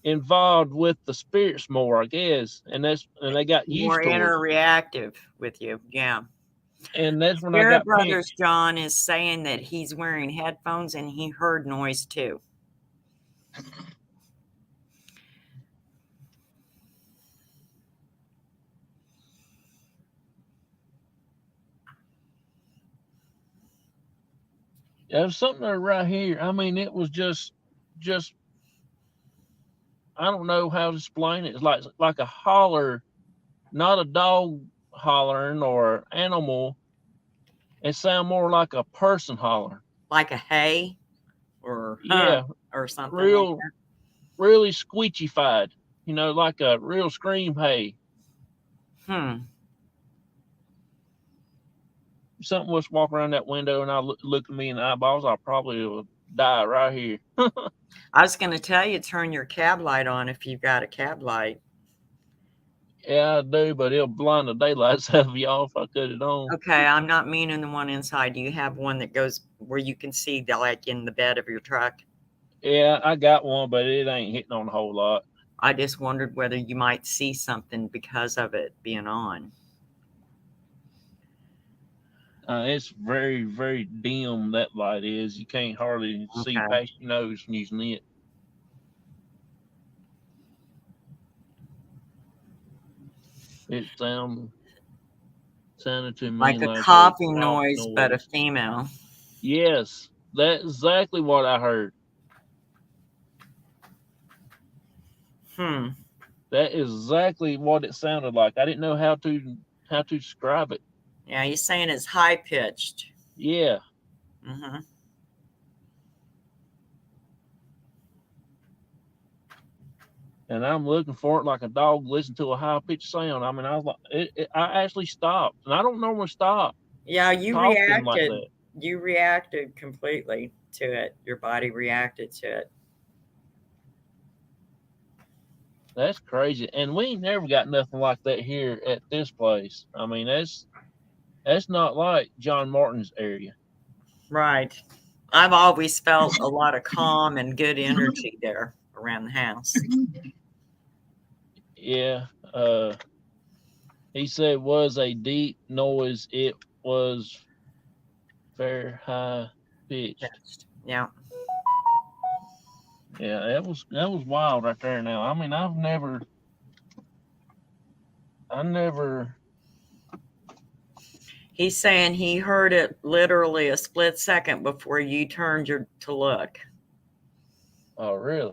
involved with the spirits more, I guess. And they got used more to interreactive with you. Yeah. And that's when Spirit I got Brothers pinched. John is saying that he's wearing headphones and he heard noise too. There's something right here. I mean, it was just I don't know how to explain it. It's like a holler, not a dog hollering or animal. It sounds more like a person hollering. Like a hey or or something. Really squeechy-fied. You know, like a real scream hey. Something was walking around that window and I look at me in the eyeballs, I probably would die right here. I was going to tell you, turn your cab light on if you've got a cab light. Yeah, I do, but it'll blind the daylights out of y'all if I cut it on. Okay, I'm not meaning the one inside. Do you have one that goes where you can see like in the bed of your truck? Yeah, I got one, but it ain't hitting on a whole lot. I just wondered whether you might see something because of it being on. It's very, very dim, that light is. You can't hardly see past your nose using it. It sounded to me like a coughing noise, but a female. Yes, that's exactly what I heard. That is exactly what it sounded like. I didn't know how to describe it. Yeah, you're saying it's high pitched. Yeah. and I'm looking for it like a dog listening to a high pitched sound. I mean, I was like, I actually stopped, and I don't normally stop Yeah, you talking like reacted. that. You reacted completely to it. Your body reacted to it. That's crazy, and we ain't never got nothing like that here at this place. I mean, that's not like John Martin's area. Right. I've always felt a lot of calm and good energy there around the house. Yeah. He said it was a deep noise. It was very high pitched. Yeah. Yeah, that was wild right there. Now, I mean, I never. He's saying he heard it literally a split second before you turned to look. Oh, really?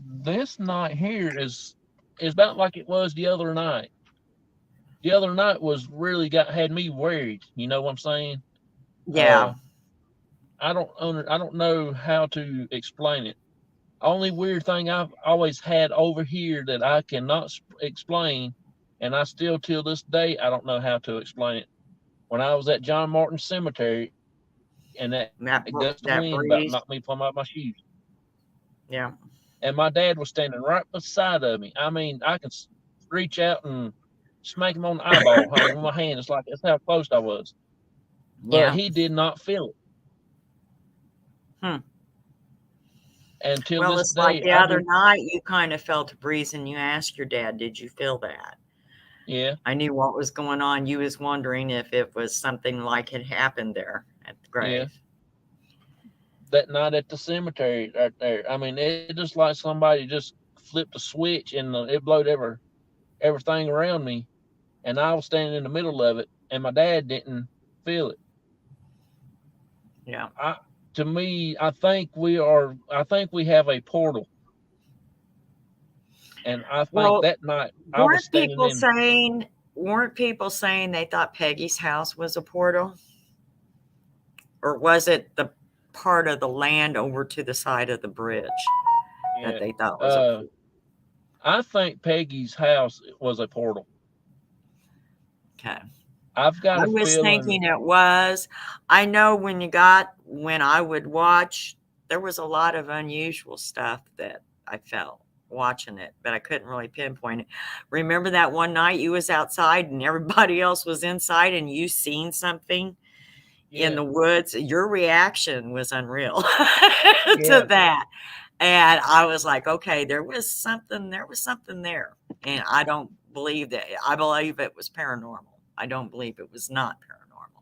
This night here is about like it was the other night. The other night was really had me worried. You know what I'm saying? Yeah. I don't know how to explain it. Only weird thing I've always had over here that I cannot explain, and I still till this day I don't know how to explain it. When I was at John Martin Cemetery, and that gust of wind about breeze. knocked me plumb out my shoes. Yeah. And my dad was standing right beside of me. I mean, I could reach out and smack him on the eyeball. I mean, with my hand, it's like that's how close I was. But he did not feel it. Until well, this it's day, like the other night you kind of felt a breeze and you asked your dad, did you feel that? Yeah. I knew what was going on. You was wondering if it was something like had happened there at the grave. Yeah. That night at the cemetery right there. I mean, it just like somebody just flipped a switch and it blowed everything around me. And I was standing in the middle of it, and my dad didn't feel it. Yeah. To me, I think we have a portal. And I think that night I was standing weren't people saying they thought Peggy's house was a portal? Or was it the part of the land over to the side of the bridge that they thought was a portal? I think Peggy's house was a portal. Okay. I've got I was thinking it was. I know when I would watch, there was a lot of unusual stuff that I felt watching it, but I couldn't really pinpoint it. Remember that one night you was outside and everybody else was inside and you seen something in the woods? Your reaction was unreal to that. And I was like, okay, there was something there. And I don't believe that. I believe it was paranormal. I don't believe it was not paranormal.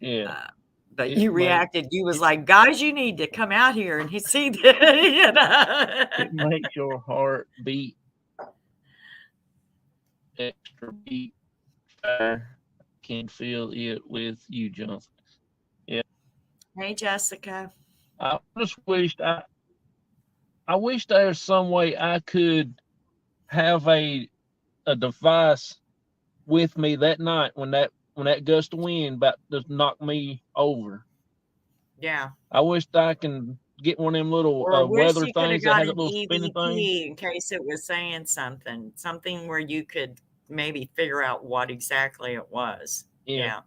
Yeah. But you reacted. You was like, guys, you need to come out here and see this. You know? It makes your heart beat extra beat. I can feel it with you, Jonathan. Yeah. Hey, Jessica. I just wished I wish there's some way I could have a device with me that night when that gust of wind about to knock me over. Yeah. I wish I can get one of them little weather things that has a little spinning thing. In case it was saying something where you could maybe figure out what exactly it was. Yeah.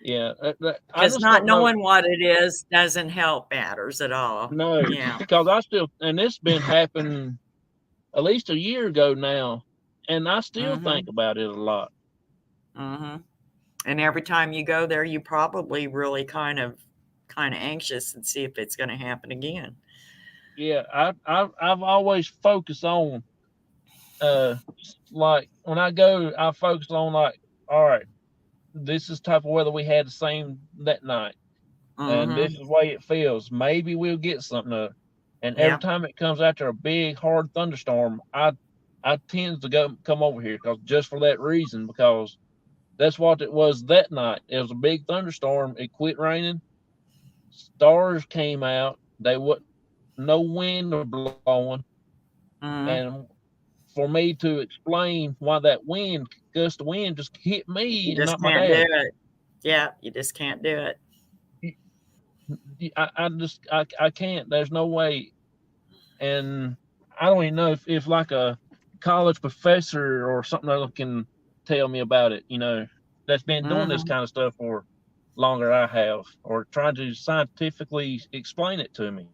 Yeah. Because not knowing what it is doesn't help matters at all. No. Yeah. Because and it's been happening at least a year ago now, and I still think about it a lot. Mm-hmm. And every time you go there, you probably really kind of anxious and see if it's going to happen again. Yeah, I've always focused on like when I go, I focus on like, all right, this is the type of weather we had the same that night, and this is the way it feels. Maybe we'll get something. And every time it comes after a big hard thunderstorm, I tend to come over here just for that reason, because that's what it was that night. It was a big thunderstorm. It quit raining. Stars came out. They wasn't no wind or blowing. And for me to explain why that wind gust of wind just hit me You and just not my can't do dad. it. Yeah, you just can't do it. I can't. There's no way. And I don't even know if like a college professor or something else can tell me about it, that's been doing this Hmm. kind of stuff for longer I have, or trying to scientifically explain it to me.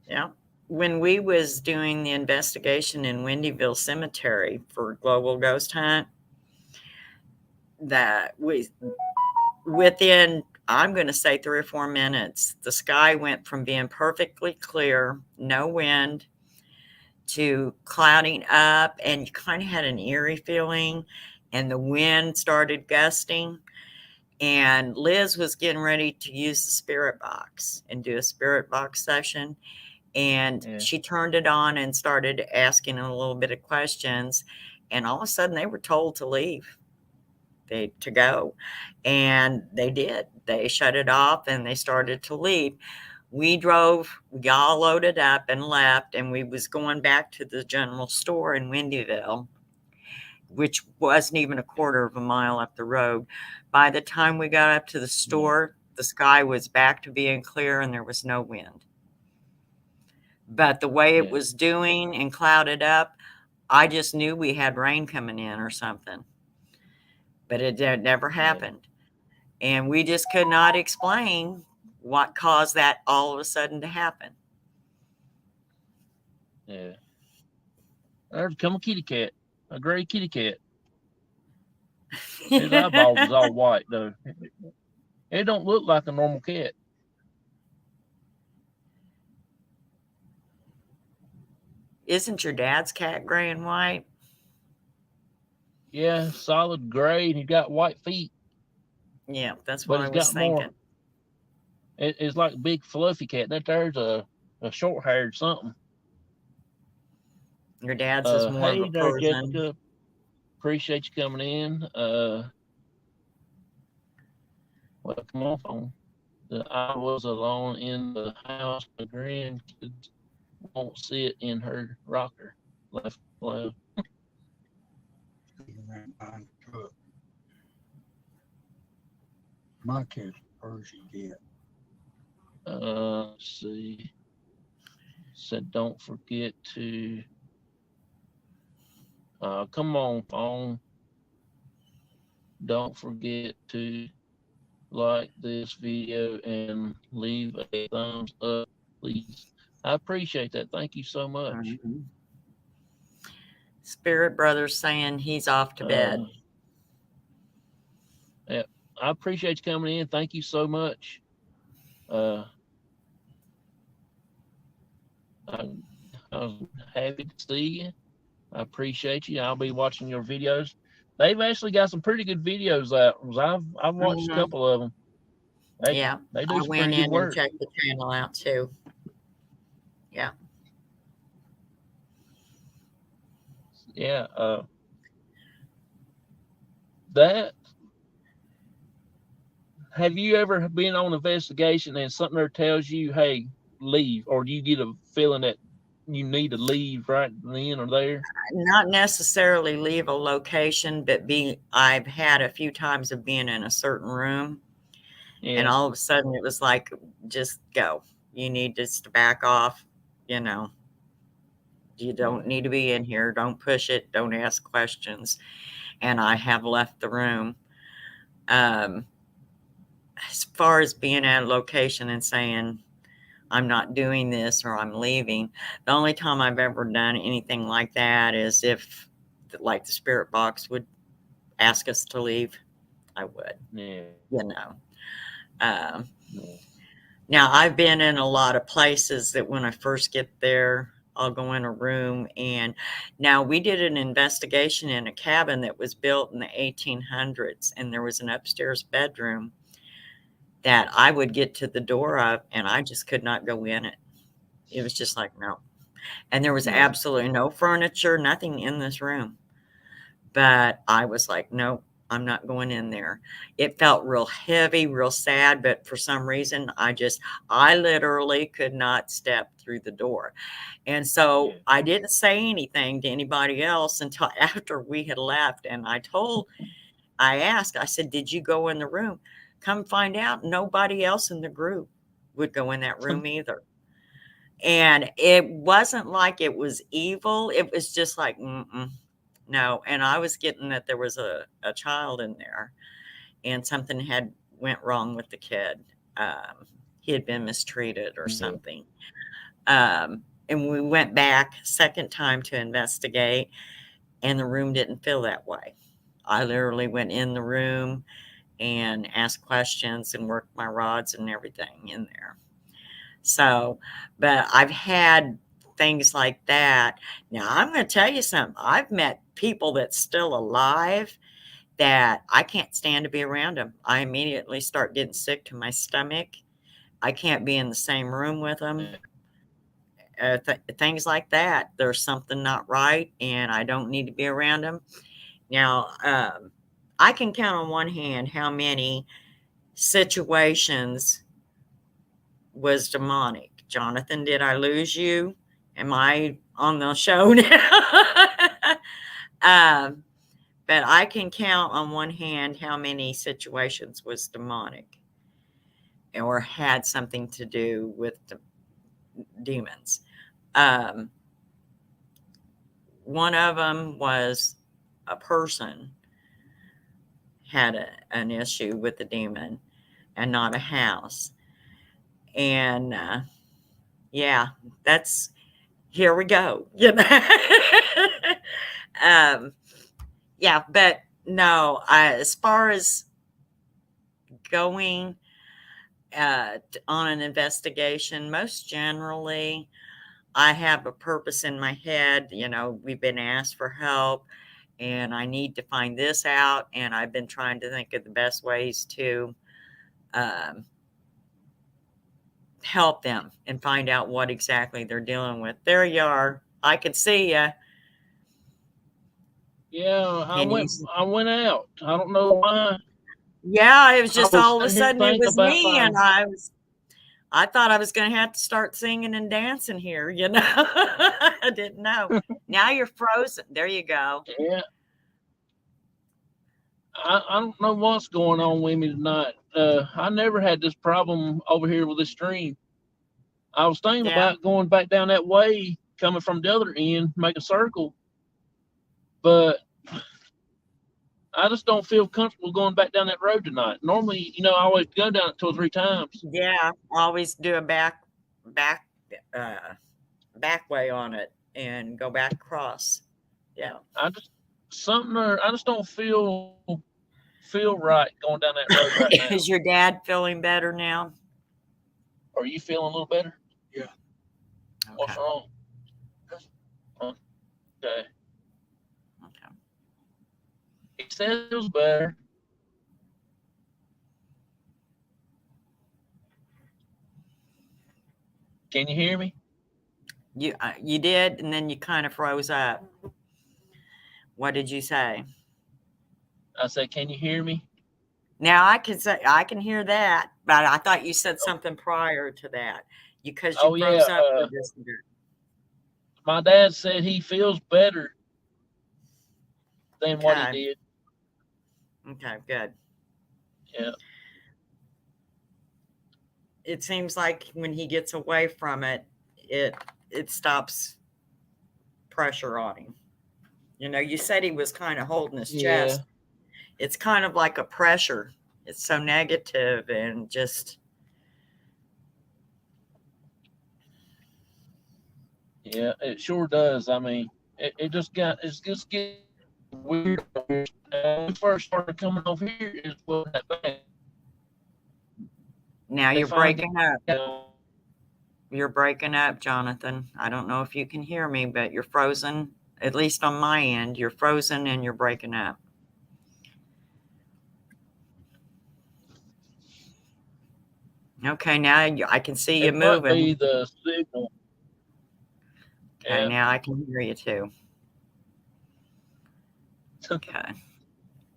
Yeah. When we was doing the investigation in Windyville Cemetery for Global Ghost Hunt, that we within, I'm going to say 3 or 4 minutes, the sky went from being perfectly clear, no wind, to clouding up, and you kind of had an eerie feeling, and the wind started gusting. And Liz was getting ready to use the spirit box and do a spirit box session. And Yeah. she turned it on and started asking a little bit of questions. And all of a sudden they were told to leave, to go. And they did. They shut it off and they started to leave. We all loaded up and left. And we was going back to the general store in Windyville, which wasn't even a quarter of a mile up the road. By the time we got up to the store, the sky was back to being clear and there was no wind. But the way it Yeah. was doing and clouded up, I just knew we had rain coming in or something. But it never happened. And we just could not explain what caused that all of a sudden to happen. Yeah. There's come a kitty cat, a gray kitty cat. His eyeballs is all white though. It don't look like a normal cat. Isn't your dad's cat gray and white? Yeah, solid gray, and he got white feet, Yeah, that's but what I he's was got more. thinking. It's like a big fluffy cat. That there's a short haired something. Your dad's is more of Hey a there, person. Jessica. Appreciate you coming in. Well, come on, phone. I was alone in the house. The grandkids won't sit in her rocker. Left. Sitting right behind the truck. My cat's a Persian cat. Let's see. Said don't forget to. Come on, phone. Don't forget to like this video and leave a thumbs up, please. I appreciate that. Thank you so much. Mm-hmm. Spirit Brother's saying he's off to bed. Yeah, I appreciate you coming in. Thank you so much. I was happy to see you. I appreciate you. I'll be watching your videos. They've actually got some pretty good videos out. I've watched a couple of them. They Yeah, do I some went pretty good in and work. checked the channel out too. Yeah. Yeah. That. Have you ever been on an investigation and something there tells you, "Hey, leave," or do you get a feeling that you need to leave right then or there? Not necessarily leave a location, but I've had a few times of being in a certain room and Yeah. all of a sudden it was like, just go. You need just to back off, you don't need to be in here. Don't push it. Don't ask questions. And I have left the room. As far as being at a location and saying, I'm not doing this or I'm leaving, the only time I've ever done anything like that is if, like, the spirit box would ask us to leave, I would, Yeah. Yeah. Yeah. Now, I've been in a lot of places that when I first get there, I'll go in a room. And now we did an investigation in a cabin that was built in the 1800s, and there was an upstairs bedroom that I would get to the door of, and I just could not go in it. It was just like, no. And there was Yeah. absolutely no furniture, nothing in this room. But I was like, no, I'm not going in there. It felt real heavy, real sad, but for some reason, I literally could not step through the door. And so I didn't say anything to anybody else until after we had left. And I asked, I said, did you go in the room? Come find out, nobody else in the group would go in that room either. And it wasn't like it was evil. It was just like, no. And I was getting that there was a child in there and something had went wrong with the kid. He had been mistreated or something. And we went back second time to investigate, and the room didn't feel that way. I literally went in the room and asked questions and worked my rods and everything in there. So, but I've had things like that. Now, I'm going to tell you something. I've met people that's still alive that I can't stand to be around them. I immediately start getting sick to my stomach. I can't be in the same room with them. Things like that. There's something not right, and I don't need to be around them. Now, I can count on one hand how many situations was demonic. Jonathan, did I lose you? Am I on the show now? But I can count on one hand how many situations was demonic or had something to do with demons. One of them was a person had an issue with the demon and not a house. And yeah, that's, here we go. You know? Yeah, but no, as far as going on an investigation, most generally, I have a purpose in my head. You know, we've been asked for help and I need to find this out. And I've been trying to think of the best ways to help them and find out what exactly they're dealing with. There you are. I can see you. Yeah, I went out. I don't know why. Yeah, it was just all of a sudden it was about me, and I thought I was going to have to start singing and dancing here, you know. I didn't know. Now you're frozen. There you go. Yeah. I don't know what's going on with me tonight. I never had this problem over here with this stream. I was thinking about going back down that way, coming from the other end, make a circle, but I just don't feel comfortable going back down that road tonight. Normally, you know, I always go down it 2 or 3 times. Yeah, always do a back way on it and go back across. Yeah. I just don't feel right going down that road right now. Is your dad feeling better now? Are you feeling a little better? Yeah. Okay. What's wrong? Okay. He says it feels better. Can you hear me? You did, and then you kind of froze up. What did you say? I said, can you hear me? Now I can hear that, but I thought you said something prior to that. Because you froze up for just a minute. My dad said he feels better than what he did. Okay, good. Yeah. It seems like when he gets away from it, it stops pressure on him. You know, you said he was kind of holding his chest. It's kind of like a pressure. It's so negative and just. Yeah, it sure does. I mean, it's just getting weird. When we first started coming over here, it wasn't that bad. Now you're breaking up. You're breaking up, Jonathan. I don't know if you can hear me, but you're frozen. At least on my end, you're frozen and you're breaking up. Okay, now I can see you moving. Might be the signal. Okay, now I can hear you too. Okay.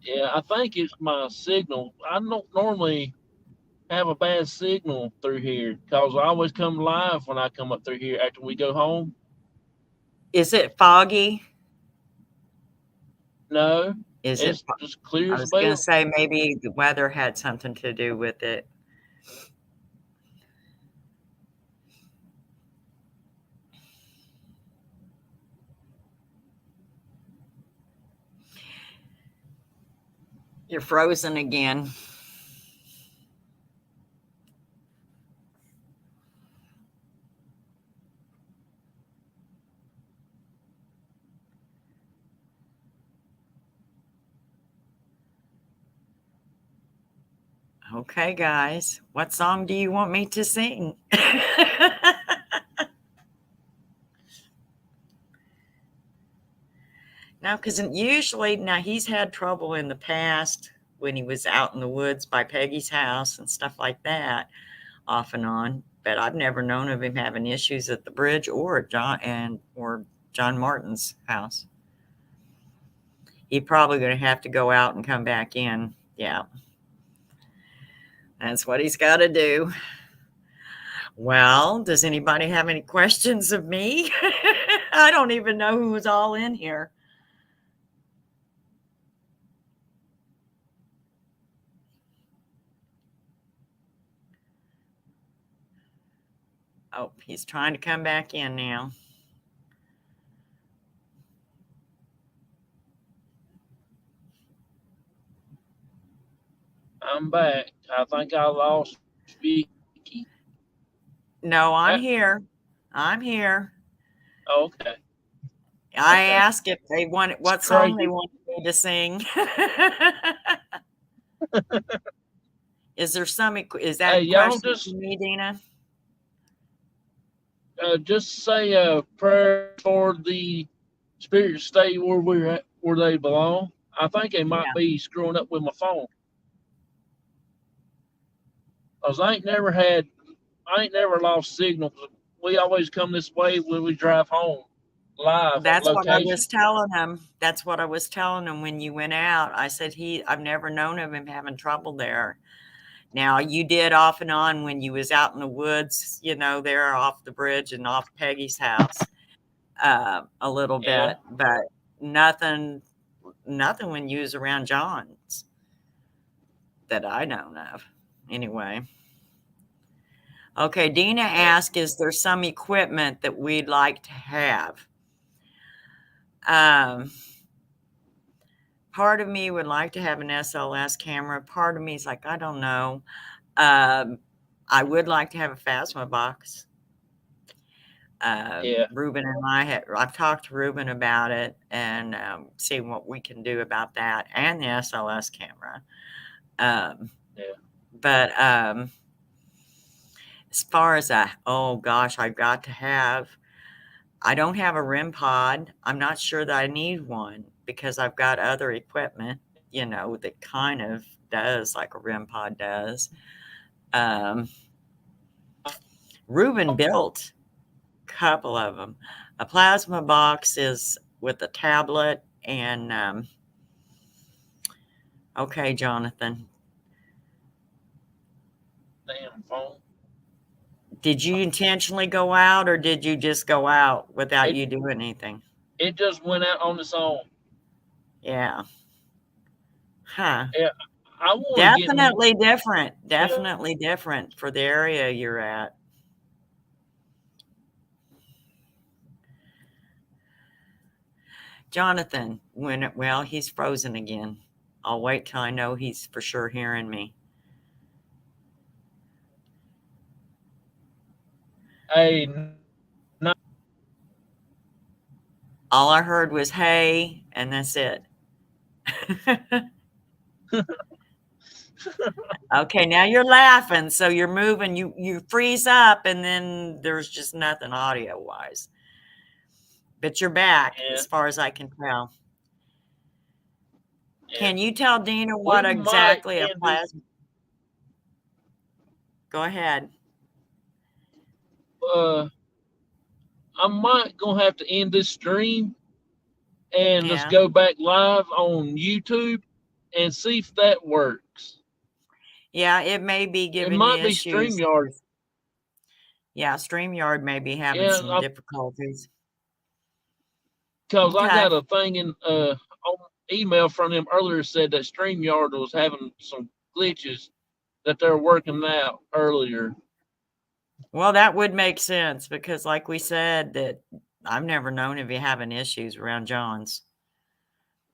Yeah, I think it's my signal. I don't normally have a bad signal through here because I always come live when I come up through here after we go home. Is it foggy? No, Is it? it's just clear I as a was going to bell. say maybe the weather had something to do with it. You're frozen again. Okay, guys, what song do you want me to sing? Now, because usually, now he's had trouble in the past when he was out in the woods by Peggy's house and stuff like that, off and on. But I've never known of him having issues at the bridge or at John Martin's house. He's probably going to have to go out and come back in. Yeah, that's what he's got to do. Well, does anybody have any questions of me? I don't even know who's all in here. Oh, he's trying to come back in now. I'm back. I think I lost Vicky. No, I'm here. I'm here. Okay. I Okay. asked if they wanted what song they wanted me to sing. Is there some? Is that Hey, y'all question for me, Dina? just say a prayer for the spirit to stay where we're at, where they belong. I think they might be screwing up with my phone. Cause I ain't never lost signal. We always come this way when we drive home live That's what I location. was telling him. That's what I was telling him when you went out. I said I've never known of him having trouble there. Now you did off and on when you was out in the woods, there off the bridge and off Peggy's house, a little bit, but nothing when you was around John's that I know of. Anyway. Okay, Dina asked, is there some equipment that we'd like to have? Part of me would like to have an SLS camera. Part of me is like, I don't know. I would like to have a Phasma box. Ruben and I've talked to Ruben about it and seeing what we can do about that and the SLS camera. But as far as oh gosh, I don't have a REM pod. I'm not sure that I need one because I've got other equipment, that kind of does like a REM pod does. Ruben built a couple of them. A plasma box is with a tablet and okay, Jonathan. Damn phone. Did you intentionally go out or did you just go out without you doing anything? It just went out on its own. Yeah. Huh. Yeah. Definitely different. Definitely different for the area you're at. Jonathan, he's frozen again. I'll wait till I know he's for sure hearing me. Hey, no. All I heard was hey, and that's it. Okay, now you're laughing, so you're moving. You freeze up, and then there's just nothing audio wise. But you're back, as far as I can tell. Yeah. Can you tell Dina what exactly a plasma? Go ahead. I might gonna have to end this stream and just go back live on YouTube and see if that works. Yeah, it may be It giving you might be issues. StreamYard. Yeah, StreamYard may be having Yeah, some difficulties. because I Okay. got a thing on email from them earlier said that StreamYard was having some glitches that they're working out earlier. Well, that would make sense because, like we said, that I've never known of you having issues around John's.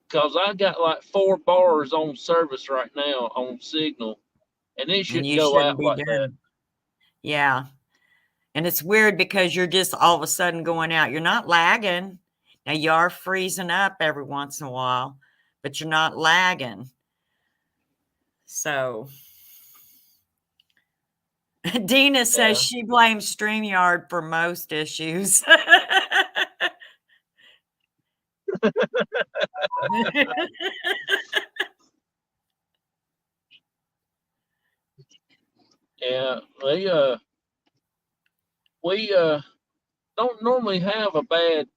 Because I got like 4 bars on service right now on signal, and it And shouldn't you go shouldn't out be like that. doing. Yeah. And it's weird because you're just all of a sudden going out. You're not lagging. Now you are freezing up every once in a while, but you're not lagging. So Dina says Yeah. she blames StreamYard for most issues. Yeah, we don't normally have a bad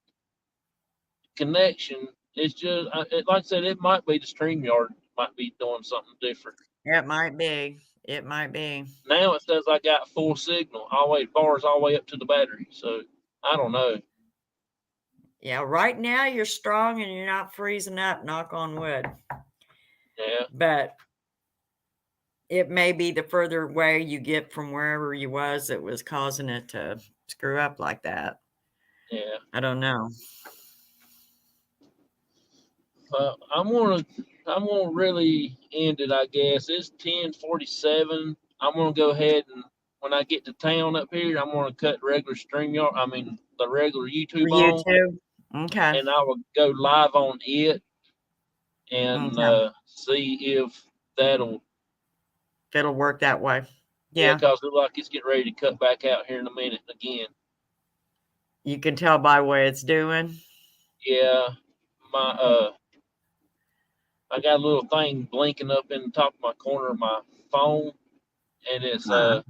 connection. It's just like I said, it might be the StreamYard might be doing something different. It might be. It might be. Now it says I got full signal, bars all the way up to the battery. So I don't know. Yeah, right now you're strong and you're not freezing up, knock on wood. Yeah. But it may be the further away you get from wherever you was that was causing it to screw up like that. Yeah. I don't know. I'm gonna really end it. I guess it's 10:47. I'm gonna go ahead and when I get to town up here, I'm gonna cut regular StreamYard. I mean the regular For YouTube on, YouTube? Okay. and I will go live on it and Okay. see if that'll. If it'll work that way. Yeah, Yeah. because it look like it's getting ready to cut back out here in a minute again. You can tell by what it's doing. Yeah, my I got a little thing blinking up in the top of my corner of my phone, and it's like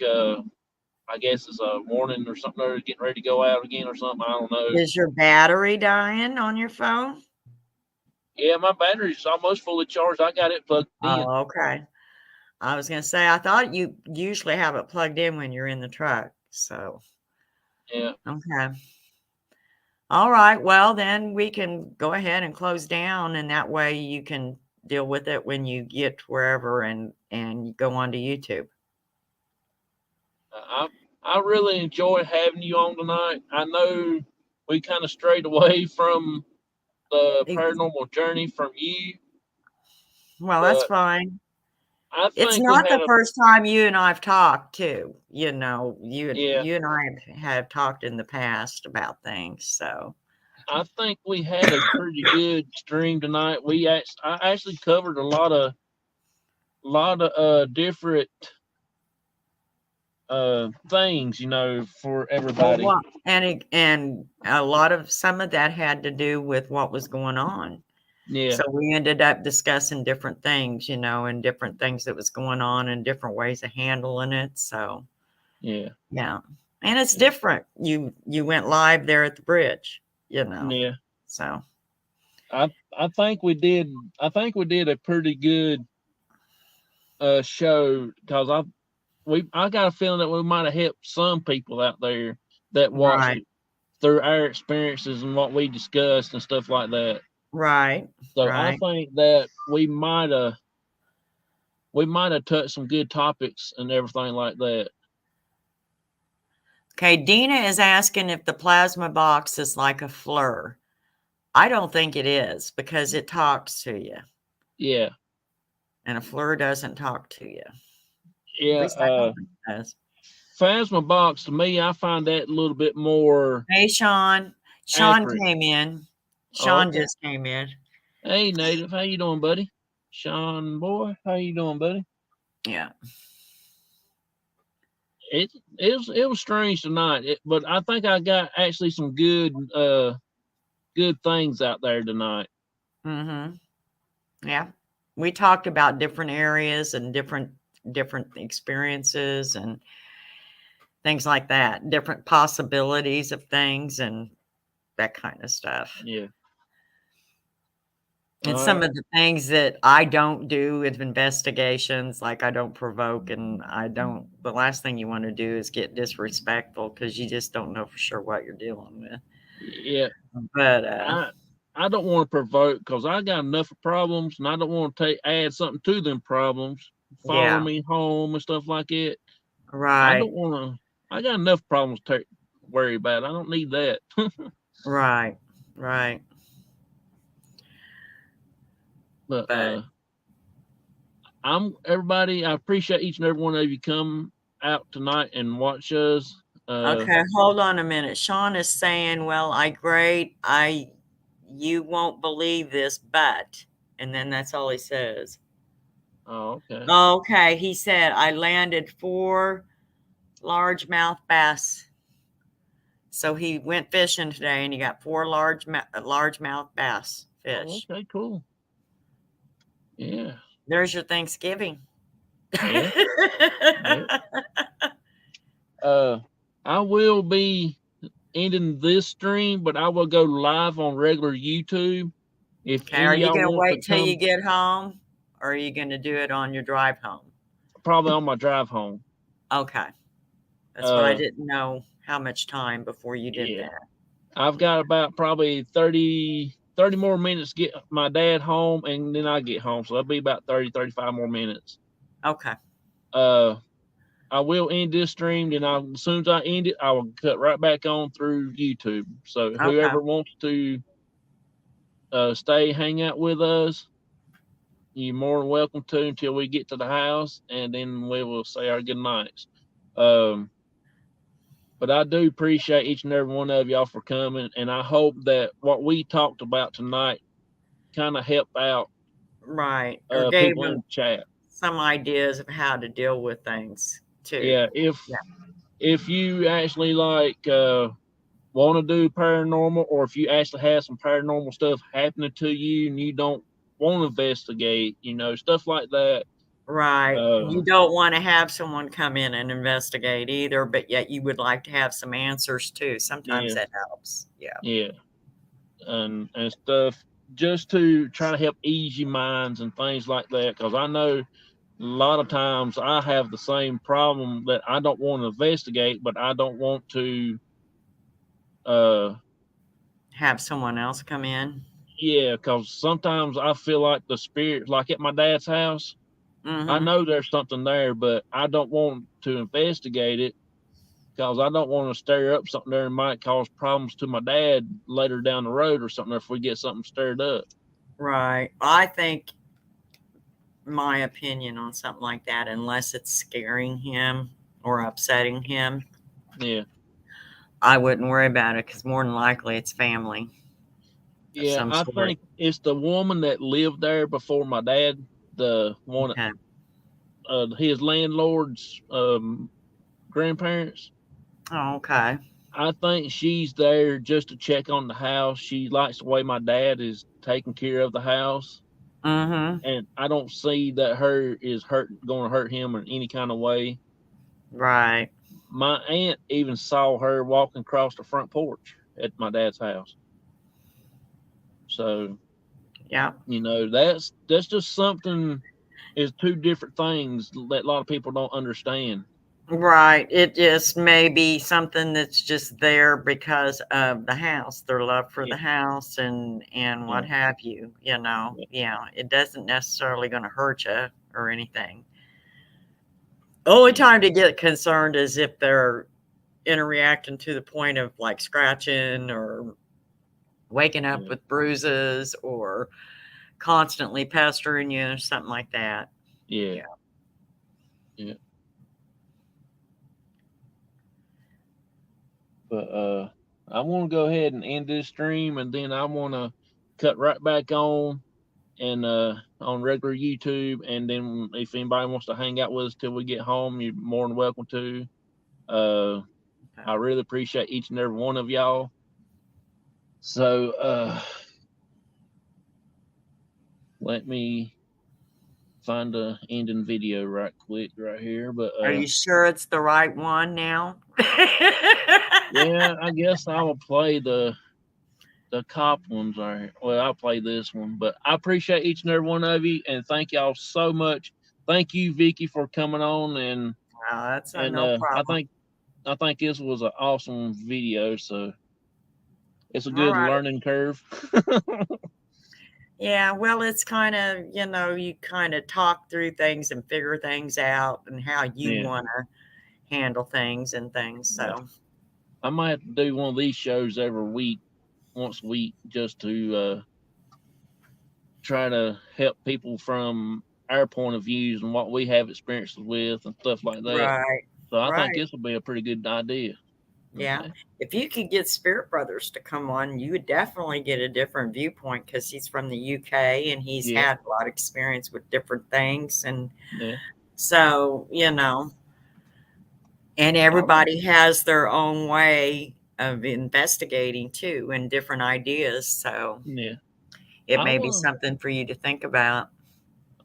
I guess it's a warning or something. They're getting ready to go out again or something. I don't know. Is your battery dying on your phone? Yeah, my battery's almost fully charged. I got it plugged in. Oh, okay. I was going to say, I thought you usually have it plugged in when you're in the truck. So, Yeah. okay. All right. Well, then we can go ahead and close down, and that way you can deal with it when you get wherever and you go onto YouTube. I really enjoyed having you on tonight. I know we kind of strayed away from the paranormal journey from you. Well, that's fine. I It's think we not had the first time you and I've talked too. You know, Yeah. you and I have talked in the past about things. So I think we had a pretty good stream tonight. I actually covered a lot of different things, you know, for everybody. well, and a lot of some of that had to do with what was going on. Yeah. So we ended up discussing different things, you know, and different things that was going on and different ways of handling it. So Yeah. yeah. And it's different. You went live there at the bridge, you know. Yeah. So I think we did a pretty good show because I got a feeling that we might have helped some people out there that watched right. it through our experiences and what we discussed and stuff like that. Right. So Right. I think that we might have touched some good topics and everything like that. Okay, Dina is asking if the plasma box is like a FLIR. I don't think it is because it talks to you. Yeah. And a FLIR doesn't talk to you. Yeah. At least I don't think it does. Plasma box to me, I find that a little bit more. Hey, Sean. Sean came in. Sean just came in. Hey, Native, how you doing, buddy? Sean boy, how you doing, buddy? Yeah. It was strange tonight, but I think I got actually some good things out there tonight. Mm-hmm. Yeah. We talked about different areas and different experiences and things like that, different possibilities of things and that kind of stuff. Yeah. And All some right. of the things that I don't do with investigations, like I don't provoke and I don't, the last thing you want to do is get disrespectful because you just don't know for sure what you're dealing with. Yeah. But I don't want to provoke because I got enough of problems, and I don't want to add something to them problems. Follow yeah, me home and stuff like that. I right, don't want to. I got enough problems to worry about. I don't need that. right, right. But But I'm everybody. I appreciate each and every one of you come out tonight and watch us. okay, hold on a minute. Sean is saying, well, you won't believe this, but, and then that's all he says. Oh, okay. Okay, he said, I landed 4 largemouth bass. So he went fishing today and he got 4 largemouth bass Oh, fish. okay, cool. Yeah. There's your Thanksgiving. Yeah. Yeah. I will be ending this stream, but I will go live on regular YouTube. If Okay, are any of you y'all going to want to wait till you come, get home or are you going to do it on your drive home? probably on my drive home. Okay. That's what I didn't know how much time before you did Yeah. that. I've got about probably 30 more minutes to get my dad home, and then I get home. So that'll be about 35 more minutes. Okay. I will end this stream, then as soon as I end it, I will cut right back on through YouTube. So Okay. whoever wants to stay, hang out with us, you're more than welcome to until we get to the house, and then we will say our good nights. But I do appreciate each and every one of y'all for coming, and I hope that what we talked about tonight kind of helped out Right. Or gave people in them the chat. some ideas of how to deal with things too. Yeah, if you actually like want to do paranormal, or if you actually have some paranormal stuff happening to you and you don't want to investigate, stuff like that. Right. You don't want to have someone come in and investigate either, but yet you would like to have some answers too. Sometimes Yeah, that helps. Yeah. yeah, and stuff just to try to help ease your minds and things like that. Because I know a lot of times I have the same problem that I don't want to investigate, but I don't want to. Have someone else come in. Yeah, because sometimes I feel like the spirit, like at my dad's house, I know there's something there, but I don't want to investigate it because I don't want to stir up something there and might cause problems to my dad later down the road or something if we get something stirred up. Right. I think my opinion on something like that, unless it's scaring him or upsetting him, Yeah. I wouldn't worry about it because more than likely it's family. Yeah, I think it's the woman that lived there before my dad, the one, Okay. his landlord's grandparents. Oh, okay. I think she's there just to check on the house. She likes the way my dad is taking care of the house. And I don't see that her is going to hurt him in any kind of way. Right. My aunt even saw her walking across the front porch at my dad's house. So, yeah, that's just something, is two different things that a lot of people don't understand. Right. It just may be something that's just there because of the house, their love for the house and what have you, Yeah. It doesn't necessarily going to hurt you or anything. Only time to get concerned is if they're interacting to the point of like scratching or waking up with bruises or constantly pestering you or something like that. Yeah. But I want to go ahead and end this stream, and then I want to cut right back on and on regular YouTube. And then if anybody wants to hang out with us till we get home, you're more than welcome to. I really appreciate each and every one of y'all. So let me find a ending video right quick right here. But are you sure it's the right one now? Yeah, I guess I will play the the cop ones are. Well, I'll play this one, but I appreciate each and every one of you, and thank y'all so much. Thank you, Vicky, for coming on, and That's and no I problem. think this was an awesome video. So it's a All good right. learning curve. Yeah, well, it's kind of, you kind of talk through things and figure things out and how you Yeah. want to handle things and things. Yeah. So, I might have to do one of these shows every week, once a week, just to try to help people from our point of views and what we have experiences with and stuff like that. right, So I think right. this will be a pretty good idea. Yeah. Okay. If you could get Spirit Brothers to come on, you would definitely get a different viewpoint because he's from the UK and he's Yeah. had a lot of experience with different things. And Yeah. so, and everybody has their own way of investigating too and different ideas. So Yeah. it I may be will. something for you to think about.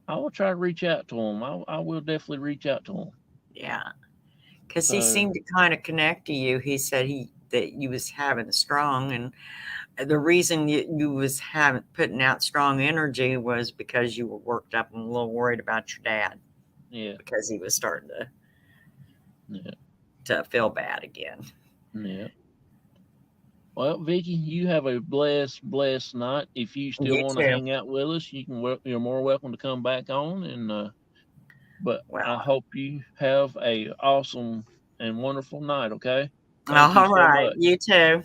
I will try to reach out to him. I will definitely reach out to him. Yeah. Because he So seemed to kind of connect to you. He said that you was having strong, and the reason you was putting out strong energy was because you were worked up and a little worried about your dad yeah. because he was starting Yeah. to feel bad again. Yeah. Well, Vicky, you have a blessed night. If you still You want to too. hang out with us, you're more welcome to come back on. And but I Well, hope you have a awesome and wonderful night. Okay. Thank you all so right. much. You too.